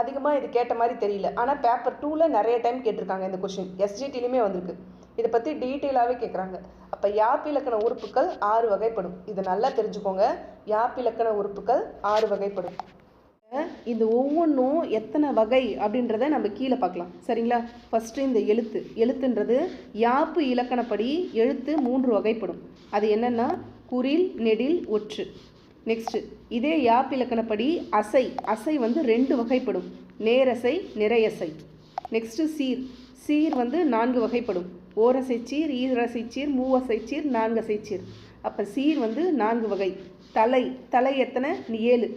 அதிகமாக இது கேட்ட மாதிரி தெரியல. ஆனால் பேப்பர் 2ல் நிறைய டைம் கேட்டிருக்காங்க இந்த கொஷின். எஸ்ஜிடிலையுமே வந்திருக்கு. இதை பற்றி டீட்டெயிலாகவே கேட்குறாங்க. அப்போ யாப்பிலக்கண உறுப்புகள் 6 வகைப்படும். இதை நல்லா தெரிஞ்சுக்கோங்க. யாப்பிலக்கண உறுப்புகள் 6 வகைப்படும். இந்த ஒவ்வொன்றும் எத்தனை வகை அப்படின்றத நம்ம கீழே பார்க்கலாம். சரிங்களா? ஃபஸ்ட்டு இந்த எழுத்துன்றது யாப்பு இலக்கணப்படி எழுத்து 3 வகைப்படும். அது என்னென்னா குறில், நெடில், ஒற்று. நெக்ஸ்ட்டு இதே யாப்பு இலக்கணப்படி அசை வந்து 2 வகைப்படும். நேரசை, நிறையசை. நெக்ஸ்ட்டு சீர் வந்து 4 வகைப்படும். ஓரசைச்சீர், ஈரசைச்சீர், மூவசைச்சீர், 4 அசைச்சீர். அப்போ சீர் வந்து 4 வகை. தலை எத்தனை? 7.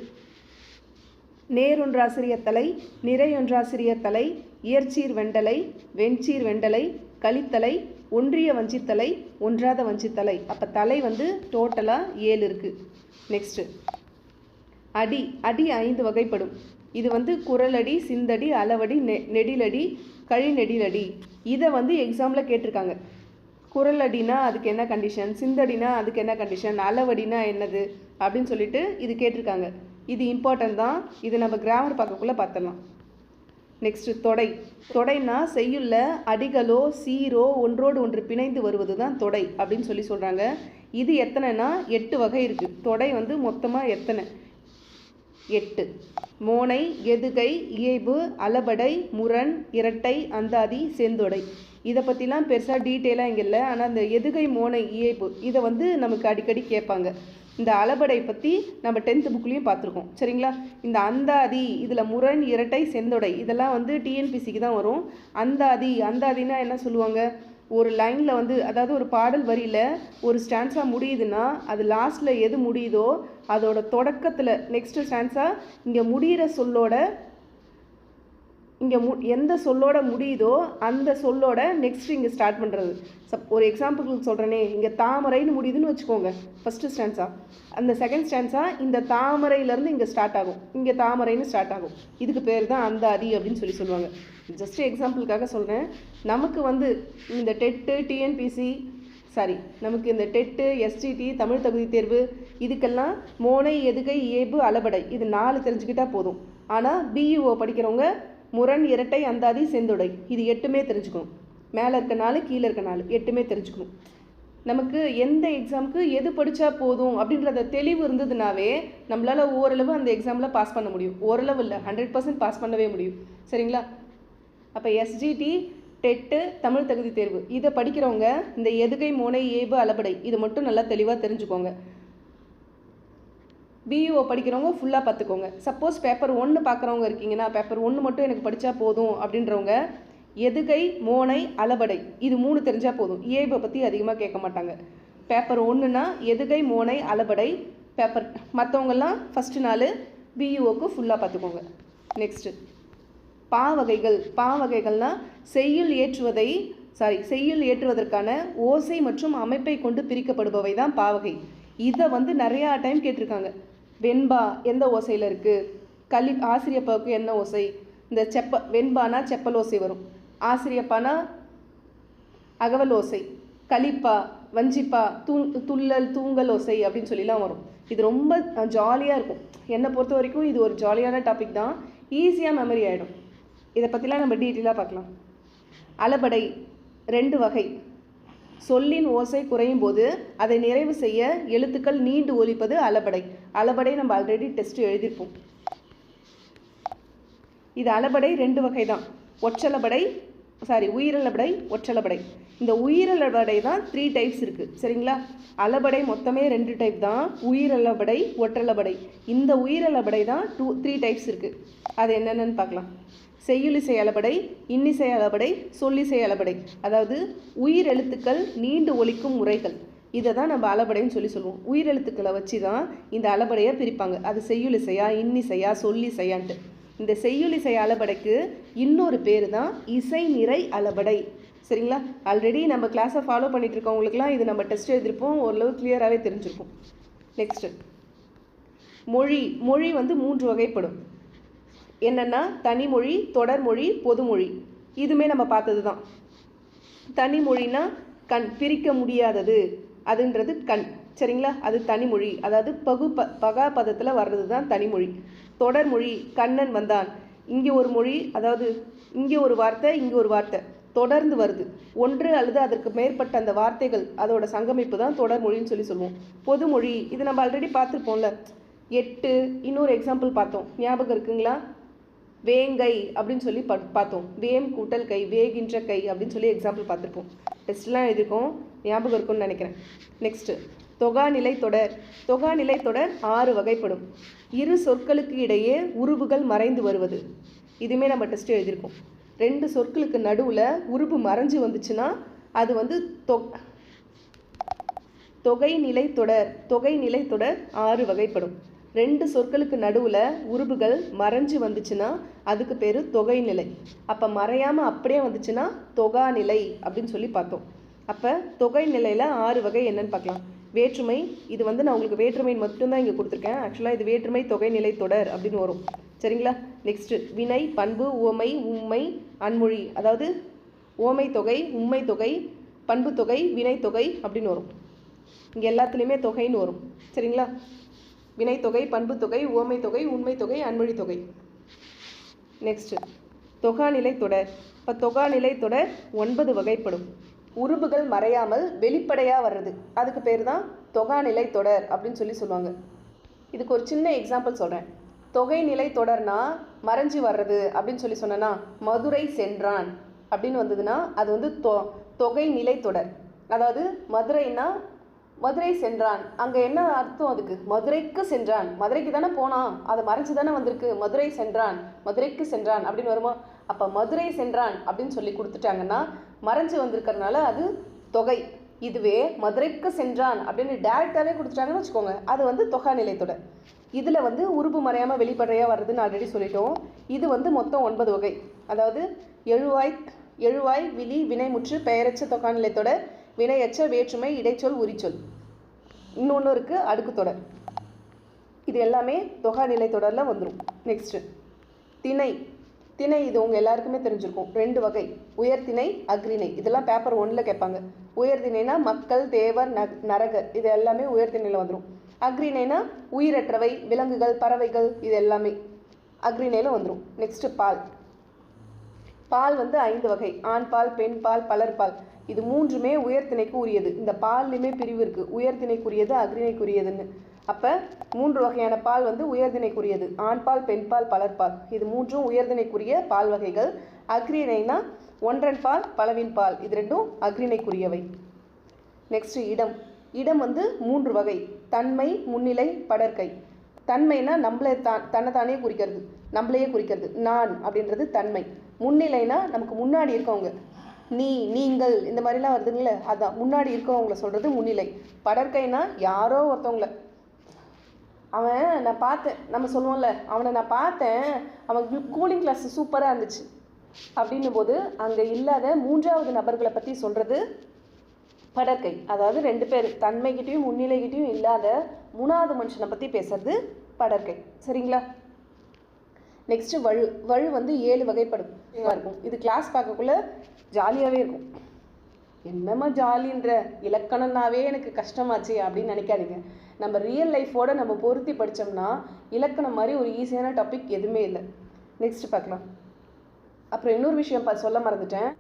நேரொன்றாசிரியர் தலை, நிறையொன்றாசிரியர் தலை, இயற்சீர் வெண்டலை, வெண்சீர் வெண்டலை, கலித்தலை, ஒன்றிய வஞ்சித்தலை, ஒன்றாத வஞ்சித்தலை. அப்போ தலை வந்து டோட்டலாக 7 இருக்குது. நெக்ஸ்ட்டு அடி 5 வகைப்படும். இது வந்து குரலடி, சிந்தடி, அளவடி, நெடிலடி, கழிநெடிலடி. இதை வந்து எக்ஸாமில் கேட்டிருக்காங்க. குரலடினா அதுக்கு என்ன கண்டிஷன், சிந்தடினா அதுக்கு என்ன கண்டிஷன், அளவடினா என்னது அப்படின்னு சொல்லிட்டு இது கேட்டிருக்காங்க. இது இம்பார்ட்டன்ட் தான். இது நம்ம கிராமர் பார்க்கக்குள்ளே பார்த்துடலாம். நெக்ஸ்ட்டு தொடைனா செய்யுள்ள அடிகளோ சீரோ ஒன்றோடு ஒன்று பிணைந்து வருவது தான் தொடை அப்படின்னு சொல்கிறாங்க. இது எத்தனைனா 8 வகை இருக்குது. தொடை வந்து மொத்தமாக எத்தனை? 8. மோனை, எதுகை, இயைபு, அளபடை, முரண், இரட்டை, அந்தாதி, செந்தொடை. இதை பற்றிலாம் பெருசாக டீட்டெயிலாக இங்கே இல்லை. ஆனால் இந்த எதுகை, மோனை, இயைபு இதை வந்து நமக்கு அடிக்கடி கேட்பாங்க. இந்த அளபடை பற்றி நம்ம 10th புக்லேயும் பார்த்துருக்கோம். சரிங்களா? இந்த அந்தாதி, இதில் முரண், இரட்டை, செந்தொடை இதெல்லாம் வந்து டிஎன்பிசிக்கு தான் வரும். அந்தாதினா என்ன சொல்லுவாங்க? ஒரு லைனில் வந்து, அதாவது ஒரு பாடல் வரியில் ஒரு ஸ்டான்ஸா முடியுதுன்னா அது லாஸ்ட்டில் எது முடியுதோ அதோட தொடக்கத்தில் நெக்ஸ்ட்டு ஸ்டான்ஸா இங்கே முடிகிற சொல்லோட எந்த சொல்லோட முடியுதோ அந்த சொல்லோட நெக்ஸ்ட் இங்கே ஸ்டார்ட் பண்ணுறது. ஒரு எக்ஸாம்பிளுக்கு சொல்கிறேனே, இங்கே தாமரைன்னு முடியுதுன்னு வச்சுக்கோங்க ஃபஸ்ட்டு ஸ்டான்ஸா. அந்த செகண்ட் ஸ்டான்ஸா இந்த தாமரையிலேருந்து இங்கே ஸ்டார்ட் ஆகும், இங்கே தாமரைன்னு ஸ்டார்ட் ஆகும். இதுக்கு பேர் தான் அந்தாதி அப்படின்னு சொல்லுவாங்க. ஜஸ்ட் எக்ஸாம்பிளுக்காக சொல்கிறேன். நமக்கு வந்து இந்த டெட்டு, டிஎன்பிசி நமக்கு இந்த டெட்டு, எஸ்டிடி, தமிழ் தகுதி தேர்வு இதுக்கெல்லாம் மோனை, எதுகை, இயைபு, அளபடை இது 4 தெரிஞ்சுக்கிட்டால் போதும். ஆனால் பிஇஓ படிக்கிறவங்க முரண், இரட்டை, அந்தாதி, செந்தொடை இது 8மே தெரிஞ்சுக்கணும். மேலே இருக்க 4, கீழே இருக்க 4 8மே தெரிஞ்சுக்கணும். நமக்கு எந்த எக்ஸாமுக்கு எது படித்தா போதும் அப்படின்றத தெளிவு இருந்ததுனாவே நம்மளால் ஓரளவு அந்த எக்ஸாமில் பாஸ் பண்ண முடியும். ஓரளவு இல்லை, 100% பாஸ் பண்ணவே முடியும். சரிங்களா? அப்போ எஸ்ஜிடி, டெட்டு, தமிழ் தகுதி தேர்வு இதை படிக்கிறவங்க இந்த எதுகை, மோனை, இயைபு, அளபடை இது மட்டும் நல்லா தெளிவாக தெரிஞ்சுக்கோங்க. பிஇஓ படிக்கிறவங்க ஃபுல்லாக பார்த்துக்கோங்க. சப்போஸ் பேப்பர் 1 பார்க்குறவங்க இருக்கீங்கன்னா பேப்பர் 1 மட்டும் எனக்கு படித்தா போதும் அப்படின்றவங்க எதுகை, மோனை, அளபடை இது 3 தெரிஞ்சால் போதும். இயைபை பற்றி அதிகமாக கேட்க மாட்டாங்க. பேப்பர் 1னா எதுகை, மோனை, அளபடை. பேப்பர் மற்றவங்கெல்லாம் ஃபஸ்ட்டு 4 பிஇஓக்கு ஃபுல்லாக பார்த்துக்கோங்க. நெக்ஸ்ட்டு பாவகைகள்னால் செய்யுள் ஏற்றுவதற்கான ஓசை மற்றும் அமைப்பை கொண்டு பிரிக்கப்படுபவை தான் பாவகை. இதை வந்து நிறையா டைம் கேட்டிருக்காங்க. வெண்பா எந்த ஓசையில் இருக்குது, ஆசிரியப்பாவுக்கு என்ன ஓசை, இந்த வெண்பானா செப்பல் ஓசை வரும், ஆசிரியப்பானா அகவல் ஓசை, கலிப்பா, வஞ்சிப்பா, துள்ளல், தூங்கல் ஓசை அப்படின்னு சொல்லிலாம் வரும். இது ரொம்ப ஜாலியாக இருக்கும். என்னை பொறுத்த வரைக்கும் இது ஒரு ஜாலியான டாபிக் தான். ஈஸியாக மெமரி ஆகிடும். இதை பற்றிலாம் நம்ம டீட்டெயிலாக பார்க்கலாம். அளபடை 2 வகை. சொல்லின் ஓசை குறையும் போது அதை நிறைவு செய்ய எழுத்துக்கள் நீண்டு ஒலிப்பது அளபடை நம்ம ஆல்ரெடி டெஸ்ட் எழுதியிருப்போம். இது அளபடை 2 வகை தான். உயிரளபடை, ஒற்றளபடை. இந்த உயிரளபடை தான் 3 டைப்ஸ் இருக்குது. சரிங்களா? அளபடை மொத்தமே 2 டைப் தான், உயிரளபடை, ஒற்றளபடை. இந்த உயிரளபடை தான் 3 டைப்ஸ் இருக்குது. அது என்னென்னு பார்க்கலாம். செய்யுளிசை அளபடை, இன்னிசை அளபடை, சொல்லிசை அளபடை. அதாவது உயிர் எழுத்துக்கள் நீண்டு ஒலிக்கும் முறைகள். இதை தான் நம்ம அளபடைன்னு சொல்லுவோம். உயிரெழுத்துக்களை வச்சு தான் இந்த அளபடையை பிரிப்பாங்க. அது செய்யுளிசையா, இன்னிசையா, சொல்லிசையான்ட்டு. இந்த செய்யுளிசை அளபடைக்கு இன்னொரு பேர் தான் இசை நிறை அளபடை. சரிங்களா? ஆல்ரெடி நம்ம கிளாஸை ஃபாலோ பண்ணிட்டு இருக்கவங்களுக்குலாம் இது நம்ம டெஸ்ட் எழுதியிருப்போம். ஓரளவு கிளியராகவே தெரிஞ்சிருக்கும். நெக்ஸ்ட்டு மொழி வந்து 3 வகைப்படும். என்னென்னா தனிமொழி, தொடர்மொழி, பொதுமொழி. இதுவுமே நம்ம பார்த்தது தான். தனிமொழினா பிரிக்க முடியாதது, அதுன்றது சரிங்களா? அது தனிமொழி. அதாவது பகா பதத்தில் வர்றது தான் தனிமொழி. தொடர்மொழி கண்ணன் வந்தான். இங்கே ஒரு மொழி, அதாவது இங்கே ஒரு வார்த்தை, இங்கே ஒரு வார்த்தை தொடர்ந்து வருது. ஒன்று அல்லது அதற்கு மேற்பட்ட அந்த வார்த்தைகள் அதோட சங்கமிப்பு தான் தொடர்மொழின்னு சொல்லுவோம். பொதுமொழி இது நம்ம ஆல்ரெடி பார்த்துருப்போம்ல. 8 இன்னொரு எக்ஸாம்பிள் பார்த்தோம், ஞாபகம் இருக்குங்களா? வேங்கை அப்படின்னு சொல்லி பார்த்தோம். வேம் கூட்டல் கை, வேகின்ற கை அப்படின்னு சொல்லி எக்ஸாம்பிள் பார்த்துருப்போம். டெஸ்ட்லாம் எழுதியிருக்கோம், ஞாபகம் இருக்கும்னு நினைக்கிறேன். நெக்ஸ்ட்டு தொகாநிலை தொடர். தொகாநிலை தொடர் 6 வகைப்படும். இரு சொற்களுக்கு இடையே உருபுகள் மறைந்து வருவது. இதுவுமே நம்ம டெஸ்ட் எழுதியிருக்கோம். 2 சொற்களுக்கு நடுவில் உருபு மறைஞ்சு வந்துச்சுன்னா அது வந்து தொகைநிலை தொடர். தொகைநிலை தொடர் 6 வகைப்படும். 2 சொற்களுக்கு நடுவில் உருபுகள் மறைஞ்சு வந்துச்சுன்னா அதுக்கு பேர் தொகைநிலை. அப்போ மறையாமல் அப்படியே வந்துச்சுன்னா தொகாநிலை அப்படின்னு சொல்லி பார்த்தோம். அப்போ தொகைநிலையில் 6 வகை என்னன்னு பார்க்கலாம். வேற்றுமை, இது வந்து நான் உங்களுக்கு வேற்றுமை மட்டும்தான் இங்கே கொடுத்துருக்கேன். ஆக்சுவலாக இது வேற்றுமை தொகைநிலை தொடர் அப்படின்னு வரும். சரிங்களா? நெக்ஸ்ட்டு வினை, பண்பு, உவமை, உம்மை, அன்மொழி. அதாவது ஓமை தொகை, உம்மை தொகை, பண்பு தொகை, வினை தொகை அப்படின்னு வரும். இங்கே எல்லாத்துலேயுமே தொகைன்னு வரும். சரிங்களா? வினை தொகை, பண்பு தொகை, உவமை தொகை, உண்மை தொகை, அன்மொழி தொகை. நெக்ஸ்ட்டு தொகாநிலை தொடர். இப்போ தொகாநிலை தொடர் 9 வகைப்படும். உருபுகள் மறையாமல் வெளிப்படையாக வர்றது, அதுக்கு பேர் தான் தொகாநிலை தொடர் அப்படின்னு சொல்லுவாங்க. இதுக்கு ஒரு சின்ன எக்ஸாம்பிள் சொல்கிறேன். தொகைநிலை தொடர்னா மறைஞ்சு வர்றது அப்படின்னு சொன்னேன்னா, மதுரை சென்றான் அப்படின்னு வந்ததுன்னா அது வந்து தொகைநிலை தொடர். அதாவது மதுரைனா மதுரை சென்றான், அங்கே என்ன அர்த்தம்? அதுக்கு மதுரைக்கு சென்றான், மதுரைக்கு தானே போனான், அதை மறைஞ்சு தானே வந்திருக்கு. மதுரை சென்றான், மதுரைக்கு சென்றான் அப்படின்னு வருமா? அப்போ மதுரை சென்றான் அப்படின்னு சொல்லி கொடுத்துட்டாங்கன்னா மறைஞ்சு வந்திருக்கிறதுனால அது தொகை. இதுவே மதுரைக்கு சென்றான் அப்படின்னு டேரெக்டாகவே கொடுத்துட்டாங்கன்னு வச்சுக்கோங்க, அது வந்து தொகாநிலை தொடர். இதில் வந்து உருபு மறையாமல் வெளிப்படையாக வர்றதுன்னு ஆல்ரெடி சொல்லிட்டோம். இது வந்து மொத்தம் 9 வகை. அதாவது எழுவாய், விழி, வினைமுற்று, பெயரச்ச தொகாநிலை தொடர், வினையச்ச, வேற்றுமை, இடைச்சொல், உரிச்சொல். இன்னொன்று இருக்குது அடுக்கு தொடர். இது எல்லாமே தொகாநிலை தொடரில் வந்துடும். நெக்ஸ்ட்டு திணை. திணை இது உங்கள் எல்லாருக்குமே தெரிஞ்சிருக்கும். 2 வகை, உயர்திணை, அக்ரிணை. இதெல்லாம் பேப்பர் 1ல் கேட்பாங்க. உயர்திணைனா மக்கள், தேவர், நரகர், இது எல்லாமே உயர்திணையில் வந்துடும். அக்ரிணைனா உயிரற்றவை, விலங்குகள், பறவைகள், இது எல்லாமே அக்ரிணையில் வந்துடும். நெக்ஸ்ட்டு பால். பால் வந்து 5 வகை. ஆண் பால், பெண் பால், பலர்பால். இது 3மே உயர்திணைக்கு உரியது. இந்த பால்லையுமே பிரிவு இருக்குது, உயர்திணைக்குரியது, அக்ரிணைக்குரியதுன்னு. அப்போ 3 வகையான பால் வந்து உயர்திணைக்குரியது. ஆண் பால், பெண் பால், பலர்பால். இது 3ம் உயர்திணைக்குரிய பால் வகைகள். அக்ரிணைனா ஒன்றன் பால், பலவின் பால். இது 2ம் அக்ரிணைக்குரியவை. நெக்ஸ்ட்டு இடம். இடம் வந்து 3 வகை. தன்மை, முன்னிலை, படர்க்கை. தன்மைனா நம்மளை தன்னைத்தானே குறிக்கிறது, நம்மளையே குறிக்கிறது. நான் அப்படின்றது தன்மை. முன்னிலைனா நமக்கு முன்னாடி இருக்கவங்க, நீ, நீங்கள், இந்த மாதிரிலாம் வருதுங்களே, அதான் முன்னாடி இருக்கவங்கள சொல்கிறது முன்னிலை. படர்க்கைனா யாரோ ஒருத்தவங்கள, அவன் நான் பார்த்தேன், நம்ம சொல்லுவோம்ல, அவனை நான் பார்த்தேன், அவன் கூலிங் கிளாஸ் சூப்பராக இருந்துச்சு அப்படின்னும் போது அங்கே இல்லாத 3வது நபர்களை பற்றி சொல்கிறது படர்க்கை. அதாவது 2 பேர் தன்மைகிட்டையும் முன்னிலைகிட்டையும் இல்லாத 3வது மனுஷனை பற்றி பேசுறது படர்க்கை. சரிங்களா? நெக்ஸ்ட்டு வழு. வழு வந்து 7 வகைப்படும் இருக்கும். இது கிளாஸ் பார்க்கக்குள்ள ஜாலியாகவே இருக்கும். என்னம்மா ஜாலின்ற, இலக்கணம்னாவே எனக்கு கஷ்டமாச்சு அப்படின்னு நினைக்காதீங்க. நம்ம ரியல் லைஃபோடு நம்ம பொருத்தி படித்தோம்னா இலக்கணம் மாதிரி ஒரு ஈஸியான டாபிக் எதுவுமே இல்லை. நெக்ஸ்ட் பார்க்கலாம். அப்புறம் இன்னொரு விஷயம் சொல்ல மறந்துட்டேன்.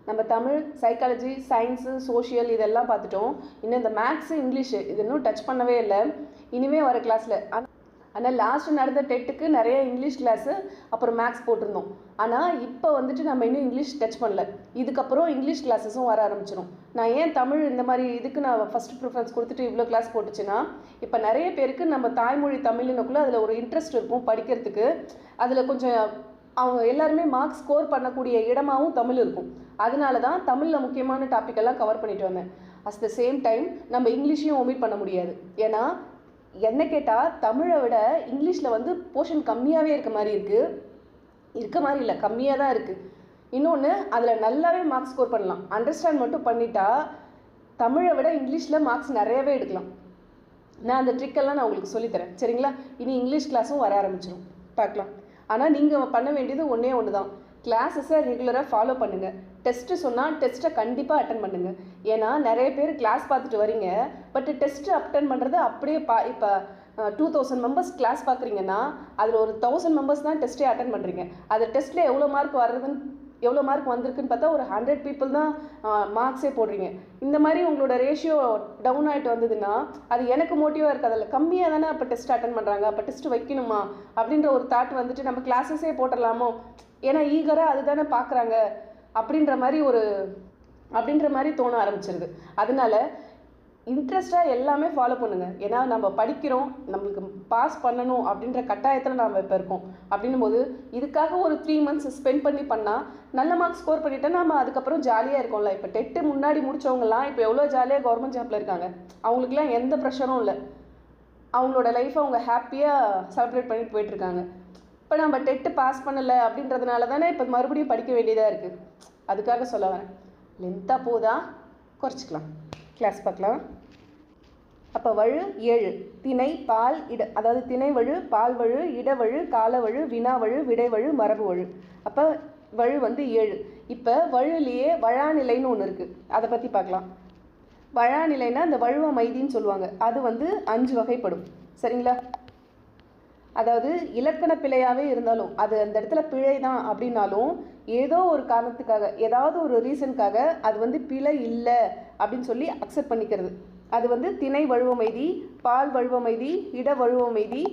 நம்ம தமிழ், சைக்காலஜி, சயின்ஸு, சோஷியல் இதெல்லாம் பார்த்துட்டோம். இன்னும் இந்த மேக்ஸு, இங்கிலீஷு இது இன்னும் டச் பண்ணவே இல்லை. இனிமேல் வர கிளாஸில். ஆனால் லாஸ்ட்டு நடந்த டெட்டுக்கு நிறைய இங்கிலீஷ் கிளாஸு அப்புறம் மேக்ஸ் போட்டிருந்தோம். ஆனால் இப்போ வந்துட்டு நம்ம இன்னும் இங்கிலீஷ் டச் பண்ணல. இதுக்கப்புறம் இங்கிலீஷ் கிளாஸஸும் வர ஆரம்பிச்சிடும். நான் ஏன் தமிழ் இந்த மாதிரி இதுக்கு நான் ஃபஸ்ட்டு ப்ரிஃபரன்ஸ் கொடுத்துட்டு இவ்வளோ கிளாஸ் போட்டுச்சுன்னா, இப்போ நிறைய பேருக்கு நம்ம தாய்மொழி தமிழ்னுக்குள்ளே அதில் ஒரு இன்ட்ரெஸ்ட் இருக்கும் படிக்கிறதுக்கு. அதில் கொஞ்சம் அவங்க எல்லாருமே மார்க்ஸ் ஸ்கோர் பண்ணக்கூடிய இடமாகவும் தமிழ் இருக்கும். அதனால தான் தமிழில் முக்கியமான டாப்பிக்கெல்லாம் கவர் பண்ணிட்டு வந்தேன். அட் த சேம் டைம் நம்ம இங்கிலீஷையும் ஒமிட் பண்ண முடியாது. ஏன்னா என்ன கேட்டால் தமிழை விட இங்கிலீஷில் வந்து போர்ஷன் கம்மியாகவே இருக்க மாதிரி இல்லை, கம்மியாக தான் இருக்குது. இன்னொன்று, அதில் நல்லாவே மார்க்ஸ் ஸ்கோர் பண்ணலாம். அண்டர்ஸ்டாண்ட் மட்டும் பண்ணிட்டா தமிழை விட இங்கிலீஷில் மார்க்ஸ் நிறையவே எடுக்கலாம். நான் அந்த ட்ரிக்கெல்லாம் நான் உங்களுக்கு சொல்லித்தரேன். சரிங்களா? இனி இங்கிலீஷ் கிளாஸும் வர ஆரம்பிச்சிடும், பார்க்கலாம். ஆனால் நீங்கள் பண்ண வேண்டியது ஒன்றே ஒன்று தான். கிளாஸஸை ரெகுலராக ஃபாலோ பண்ணுங்கள். டெஸ்ட்டு சொன்னால் டெஸ்ட்டை கண்டிப்பாக அட்டன் பண்ணுங்கள். ஏன்னா நிறைய பேர் கிளாஸ் பார்த்துட்டு வரீங்க, பட் டெஸ்ட் அட்டென்ட் பண்ணுறது அப்படியே இப்போ 2000 மெம்பர்ஸ் கிளாஸ் பார்க்குறீங்கன்னா அதில் ஒரு 1000 மெம்பர்ஸ் தான் டெஸ்ட்டே அட்டன் பண்ணுறீங்க. அது டெஸ்ட்டில் எவ்வளோ மார்க் வந்திருக்குன்னு பார்த்தா ஒரு 100 பீப்புள் தான் மார்க்ஸே போடுறீங்க. இந்த மாதிரி உங்களோட ரேஷியோ டவுன் ஆகிட்டு வந்ததுன்னா அது எனக்கு மோட்டிவாக இருக்குது. அதில் கம்மியாக தானே அப்போ டெஸ்ட் அட்டன் பண்ணுறாங்க, அப்போ டெஸ்ட் வைக்கணுமா அப்படின்ற ஒரு தாட் வந்துட்டு நம்ம கிளாஸஸே போட்டுடலாமோ, ஏன்னா ஈகராக அதுதானே பார்க்குறாங்க அப்படின்ற மாதிரி தோண ஆரம்பிச்சிருது. அதனால இன்ட்ரெஸ்ட்டாக எல்லாமே ஃபாலோ பண்ணுங்கள். ஏன்னா நம்ம படிக்கிறோம், நம்மளுக்கு பாஸ் பண்ணணும் அப்படின்ற கட்டாயத்தில் நாம் இப்போ இருக்கோம். அப்படின்னும் போது இதுக்காக ஒரு 3 months ஸ்பெண்ட் பண்ணால் நல்ல மார்க்ஸ் ஸ்கோர் பண்ணிவிட்டா நம்ம அதுக்கப்புறம் ஜாலியாக இருக்கோம்ல. இப்போ டெட்டு முன்னாடி முடித்தவங்கலாம் இப்போ எவ்வளோ ஜாலியாக கவர்மெண்ட் ஜாப்பில் இருக்காங்க. அவங்களுக்குலாம் எந்த ப்ரெஷரும் இல்லை, அவங்களோட லைஃப்பை அவங்க ஹாப்பியாக செலிப்ரேட் பண்ணிட்டு போயிட்டுருக்காங்க. இப்போ நம்ம டெட்டு பாஸ் பண்ணலை அப்படின்றதுனால தானே இப்போ மறுபடியும் படிக்க வேண்டியதாக இருக்குது. அதுக்காக சொல்ல வரேன். லென்த்தாக போதா, குறைச்சிக்கலாம். கிளாஸ் பார்க்கலாம். அப்போ வழு 7: திணை, பால், இட. அதாவது திணை வழு, பால் வழு, இடவழு, காலவழு, வினாவழு, விடைவழு, மரபு வழு. அப்போ வழு 7. இப்போ வழுலேயே வழாநிலைன்னு ஒன்று இருக்குது, அதை பற்றி பார்க்கலாம். வழாநிலைன்னா இந்த வழுவ மைதின்னு சொல்லுவாங்க. அது 5 வகைப்படும். சரிங்களா? அதாவது இலக்கண பிழையாகவே இருந்தாலும் அது அந்த இடத்துல பிழை தான் அப்படின்னாலும் ஏதோ ஒரு காரணத்துக்காக ஏதாவது ஒரு ரீசனுக்காக அது பிழை இல்லை அப்படின்னு சொல்லி அக்செப்ட் பண்ணிக்கிறது. அது திணை வழுவமைதி, பால் வழுவமைதி, இட வழுவமைதி,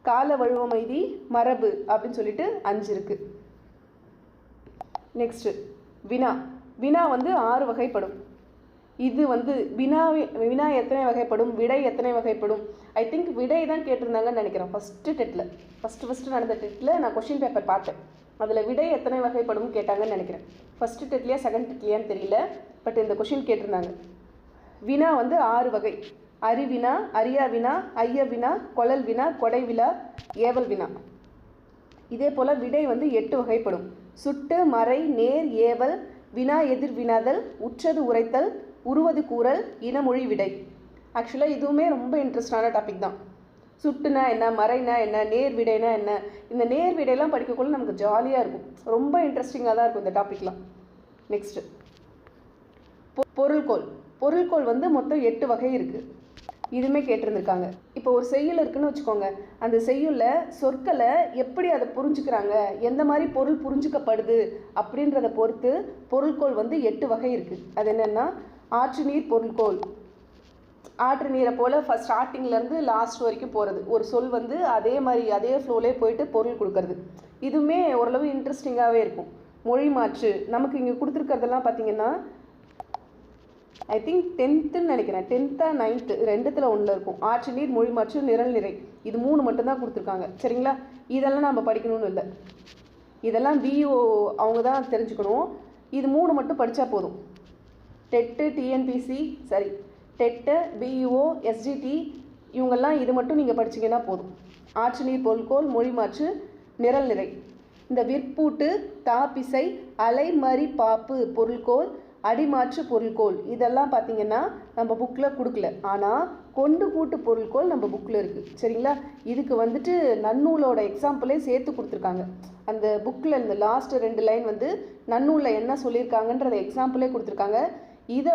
கால வழுவமைதி, மரபு அப்படின்னு சொல்லிட்டு 5 இருக்குது. நெக்ஸ்ட்டு வினா. வினா 6 வகைப்படும். இது வினா எத்தனை வகைப்படும், விடை எத்தனை வகைப்படும்? ஐ திங்க் விடை தான் கேட்டிருந்தாங்கன்னு நினைக்கிறேன். ஃபஸ்ட்டு நடந்த டெட்டில் நான் கொஷின் பேப்பர் பார்த்தேன். அதில் விடை எத்தனை வகைப்படும் கேட்டாங்கன்னு நினைக்கிறேன். ஃபஸ்ட்டு டெட்லையா செகண்ட் டெட்லையான்னு தெரியல, பட் இந்த கொஷின் கேட்டிருந்தாங்க. வினா 6 வகை: அறிவினா, அரியா வினா, ஐய வினா, கொழல் வினா, கொடை வினா, ஏவல் வினா. இதே போல் விடை 8 வகைப்படும்: சுட்டு, மறை, நேர், ஏவல், வினா எதிர் வினாதல், உற்றது உரைத்தல், உருவது கூறல், இனமொழி விடை. ஆக்சுவலாக இதுவுமே ரொம்ப இன்ட்ரெஸ்டான டாபிக் தான். சுட்டுனா என்ன, மறைனா என்ன, நேர் விடைனா என்ன, இந்த நேர் விடையெல்லாம் படிக்கக்குள்ள நமக்கு ஜாலியாக இருக்கும். ரொம்ப இன்ட்ரெஸ்டிங்காக தான் இருக்கும் இந்த டாப்பிக்லாம். நெக்ஸ்ட்டு பொருள்கோள். பொருள்கோள் மொத்தம் 8 வகை இருக்குது. இதுவுமே கேட்டிருந்துருக்காங்க. இப்போ ஒரு செய்யுள் இருக்குன்னு வச்சுக்கோங்க. அந்த செய்யுளில் சொற்களை எப்படி அதை புரிஞ்சுக்கிறாங்க, எந்த மாதிரி பொருள் புரிஞ்சுக்கப்படுது அப்படின்றத பொறுத்து பொருள்கோள் 8 வகை இருக்குது. அது என்னென்னா ஆற்று நீர் பொருள்கோள். ஆற்று நீரை போல் ஃபஸ்ட் ஸ்டார்டிங்லேருந்து லாஸ்ட் வரைக்கும் போகிறது. ஒரு சொல் அதே மாதிரி அதே ஃப்ளோலே போயிட்டு பொருள் கொடுக்கறது. இதுவுமே ஓரளவு இன்ட்ரெஸ்டிங்காகவே இருக்கும். மொழி மாற்று நமக்கு இங்கே கொடுத்துருக்கிறதெல்லாம் பார்த்திங்கன்னா ஐ திங்க் 10th நினைக்கிறேன், 10th 9th ரெண்டுத்தில் ஒன்றில் இருக்கும். ஆற்று நீர், மொழி மாற்று, நிரல் நிறை, இது 3 மட்டும்தான் கொடுத்துருக்காங்க. சரிங்களா? இதெல்லாம் நம்ம படிக்கணும்னு இல்லை, இதெல்லாம் பிஇஓ அவங்க தான் தெரிஞ்சுக்கணும். இது 3 மட்டும் படித்தா போதும். டெட்டு, டிஎன்பிசி, சரி டெட்டு, பிஇஓ, எஸ்ஜிடி இவங்கெல்லாம் இது மட்டும் நீங்கள் படிச்சிங்கன்னா போதும். ஆற்று நீர் பொருள்கோள், மொழி மாற்று, நிரல் நிறை. இந்த விற்பூட்டு, தாப்பிசை, அலை, மறி, பாப்பு பொருள்கோள், அடிமாற்று பொருள்கோள் இதெல்லாம் பார்த்திங்கன்னா நம்ம புக்கில் கொடுக்கல. ஆனால் கொண்டு கூட்டு பொருள்கோள் நம்ம புக்கில் இருக்குது. சரிங்களா? இதுக்கு நன்னூலோட எக்ஸாம்பிளே சேர்த்து கொடுத்துருக்காங்க. அந்த புக்கில் இந்த லாஸ்ட் 2 லைன் நன்னூலில் என்ன சொல்லியிருக்காங்கன்றத எக்ஸாம்பிளே கொடுத்துருக்காங்க. இதை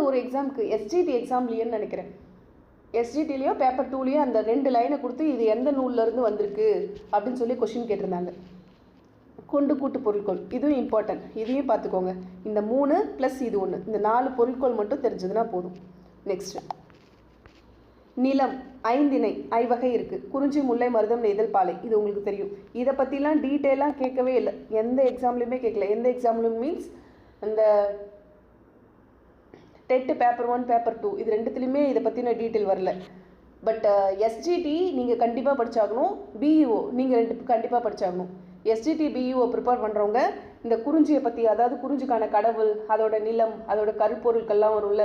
ஒரு எக்ஸாமுக்கு எஸ்ஜிடி எக்ஸாம்லேயேன்னு நினைக்கிறேன், எஸ்ஜிடிலேயோ பேப்பர் 2லேயோ அந்த 2 லைனை கொடுத்து இது எந்த நூல்லேருந்து வந்திருக்கு அப்படின்னு சொல்லி கொஷின் கேட்டிருந்தாங்க. கொண்டு கூட்டு பொருட்கோள் இதுவும் இம்பார்ட்டன்ட், இதையும் பார்த்துக்கோங்க. இந்த 3 ப்ளஸ் இது 1, இந்த 4 பொருட்கோள் மட்டும் தெரிஞ்சதுன்னா போதும். நெக்ஸ்ட்டு நிலம் 5 இணை ஐவகை இருக்குது. குறிஞ்சி, முல்லை, மருதம், நெய்தல், பாலை. இது உங்களுக்கு தெரியும். இதை பற்றிலாம் டீட்டெயிலாக கேட்கவே இல்லை, எந்த எக்ஸாம்லேயுமே கேட்கல. எந்த எக்ஸாம்லையும் மீன்ஸ் அந்த டெட்டு பேப்பர் 1 பேப்பர் 2 இது ரெண்டுத்துலேயுமே இதை பற்றின டீட்டெயில் வரல. பட் எஸ்ஜிடி நீங்கள் கண்டிப்பாக படித்தாகணும், பிஇஓ நீங்கள் 2 கண்டிப்பாக படித்தாகணும். எஸ்ஜிடி, பிஇஓ ப்ரிப்பேர் பண்ணுறவங்க இந்த குறிஞ்சியை பற்றி, அதாவது குறிஞ்சிக்கான கடவுள், அதோட நிலம், அதோட கருப்பொருட்கள்லாம் வரும்ல,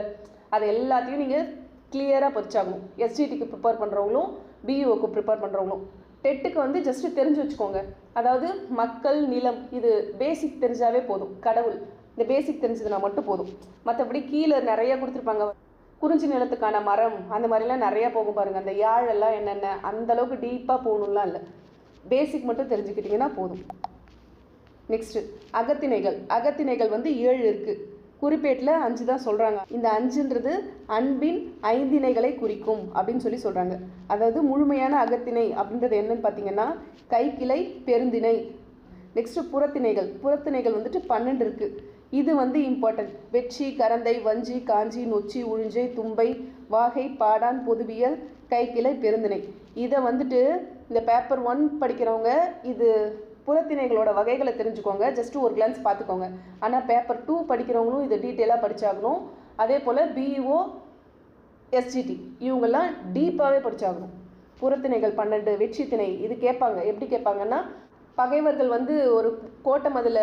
அதை எல்லாத்தையும் நீங்கள் கிளியராக படித்தாகணும். எஸ்ஜிடிக்கு ப்ரிப்பேர் பண்ணுறவங்களும் பிஇஓக்கு ப்ரிப்பேர் பண்ணுறவங்களும். டெட்டுக்கு ஜஸ்ட்டு தெரிஞ்சு வச்சுக்கோங்க. அதாவது மக்கள், நிலம் இது பேசிக் தெரிஞ்சாவே போதும். கடவுள் இந்த பேசிக் தெரிஞ்சதுன்னா மட்டும் போதும். மற்றபடி கீழே நிறைய கொடுத்துருப்பாங்க. குறிஞ்சி நிலத்துக்கான மரம் அந்த மாதிரிலாம் நிறையா போகும் பாருங்கள். அந்த யாழெல்லாம் என்னென்ன அந்தளவுக்கு டீப்பாக போகணும்லாம் இல்லை, பேசிக் மட்டும் தெரிஞ்சுக்கிட்டிங்கன்னா போதும். நெக்ஸ்ட்டு அகத்திணைகள். அகத்திணைகள் 7 இருக்குது. குறிப்பேட்டில் 5 தான் சொல்கிறாங்க. இந்த 5ன்றது அன்பின் 5 இணைகளை குறிக்கும் அப்படின்னு சொல்கிறாங்க. அதாவது முழுமையான அகத்திணை அப்படின்றது என்னன்னு பார்த்தீங்கன்னா கைக்கிளை பெருந்திணை. நெக்ஸ்ட்டு புறத்திணைகள். புறத்திணைகள் வந்துட்டு 12 இருக்குது. இது இம்பார்ட்டன்ட். வெற்றி, கரந்தை, வஞ்சி, காஞ்சி, நொச்சி, உழிஞ்சை, தும்பை, வாகை, பாடான், பொதுவியல், கைக்கிளை, பெருந்திணை. இதை இந்த பேப்பர் 1 படிக்கிறவங்க இது புறத்திணைகளோட வகைகளை தெரிஞ்சுக்கோங்க. ஜஸ்ட்டு ஒரு கிளான்ஸ் பார்த்துக்கோங்க. ஆனால் பேப்பர் 2 படிக்கிறவங்களும் இதை டீட்டெயிலாக படித்தாகணும். அதே போல் பிஇஓ, எஸ்ஜிடி இவங்கெல்லாம் டீப்பாகவே படித்தாகணும். புறத்திணைகள் 12, வெற்றி திணை இது கேட்பாங்க. எப்படி கேட்பாங்கன்னா பகைவர்கள் ஒரு கோட்டை மதில்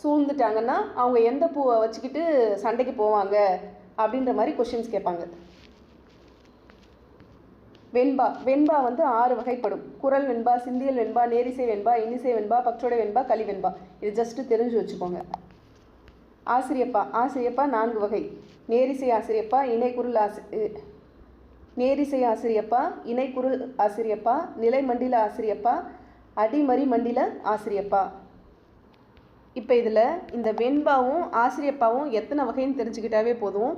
சூழ்ந்துட்டாங்கன்னா அவங்க எந்த பூவை வச்சுக்கிட்டு சண்டைக்கு போவாங்க அப்படின்ற மாதிரி கொஷின்ஸ் கேட்பாங்க. வெண்பா. வெண்பா 6 வகைப்படும். குரல் வெண்பா, சிந்தியல் வெண்பா, நேரிசை வெண்பா, இன்னிசை வெண்பா, பக்சோடை வெண்பா, களி வெண்பா. இது ஜஸ்ட்டு தெரிஞ்சு வச்சுக்கோங்க. ஆசிரியப்பா. ஆசிரியப்பா 4 வகை. நேரிசை ஆசிரியப்பா, இணைக்குரல் நேரிசை ஆசிரியப்பா, இணைக்குரல் ஆசிரியப்பா, நிலைமண்டில ஆசிரியப்பா, அடிமறி மண்டில ஆசிரியப்பா. இப்போ இதில் இந்த வெண்பாவும் ஆசிரியப்பாவும் எத்தனை வகைன்னு தெரிஞ்சுக்கிட்டாவே போதும்.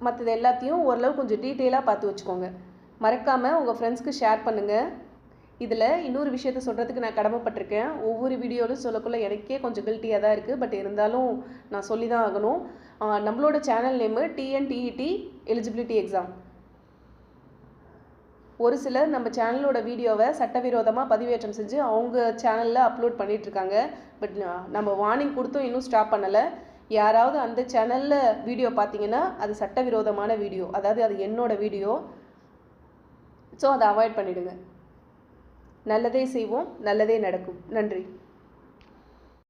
மற்றது எல்லாத்தையும் ஓரளவு கொஞ்சம் டீட்டெயிலாக பார்த்து வச்சுக்கோங்க. மறக்காமல் உங்கள் ஃப்ரெண்ட்ஸ்க்கு ஷேர் பண்ணுங்கள். இதில் இன்னொரு விஷயத்த சொல்கிறதுக்கு நான் கடமைப்பட்டிருக்கேன். ஒவ்வொரு வீடியோவிலும் சொல்லக்குள்ள எனக்கே கொஞ்சம் கில்ட்டியாக தான் இருக்குது. பட் இருந்தாலும் நான் சொல்லி தான் ஆகணும். நம்மளோட channel name TNTET eligibility exam. ஒரு சிலர் நம்ம சேனலோட வீடியோவை சட்டவிரோதமாக பதிவேற்றம் செஞ்சு அவங்க சேனலில் அப்லோட் பண்ணிகிட்ருக்காங்க. பட் நம்ம வார்னிங் கொடுத்தும் இன்னும் ஸ்டாப் பண்ணலை. யாராவது அந்த சேனலில் வீடியோ பார்த்தீங்கன்னா அது சட்டவிரோதமான வீடியோ, அதாவது அது என்னோடய வீடியோ. ஸோ அதை அவாய்ட் பண்ணிவிடுங்க. நல்லதே செய்வோம், நல்லதே நடக்கும். நன்றி.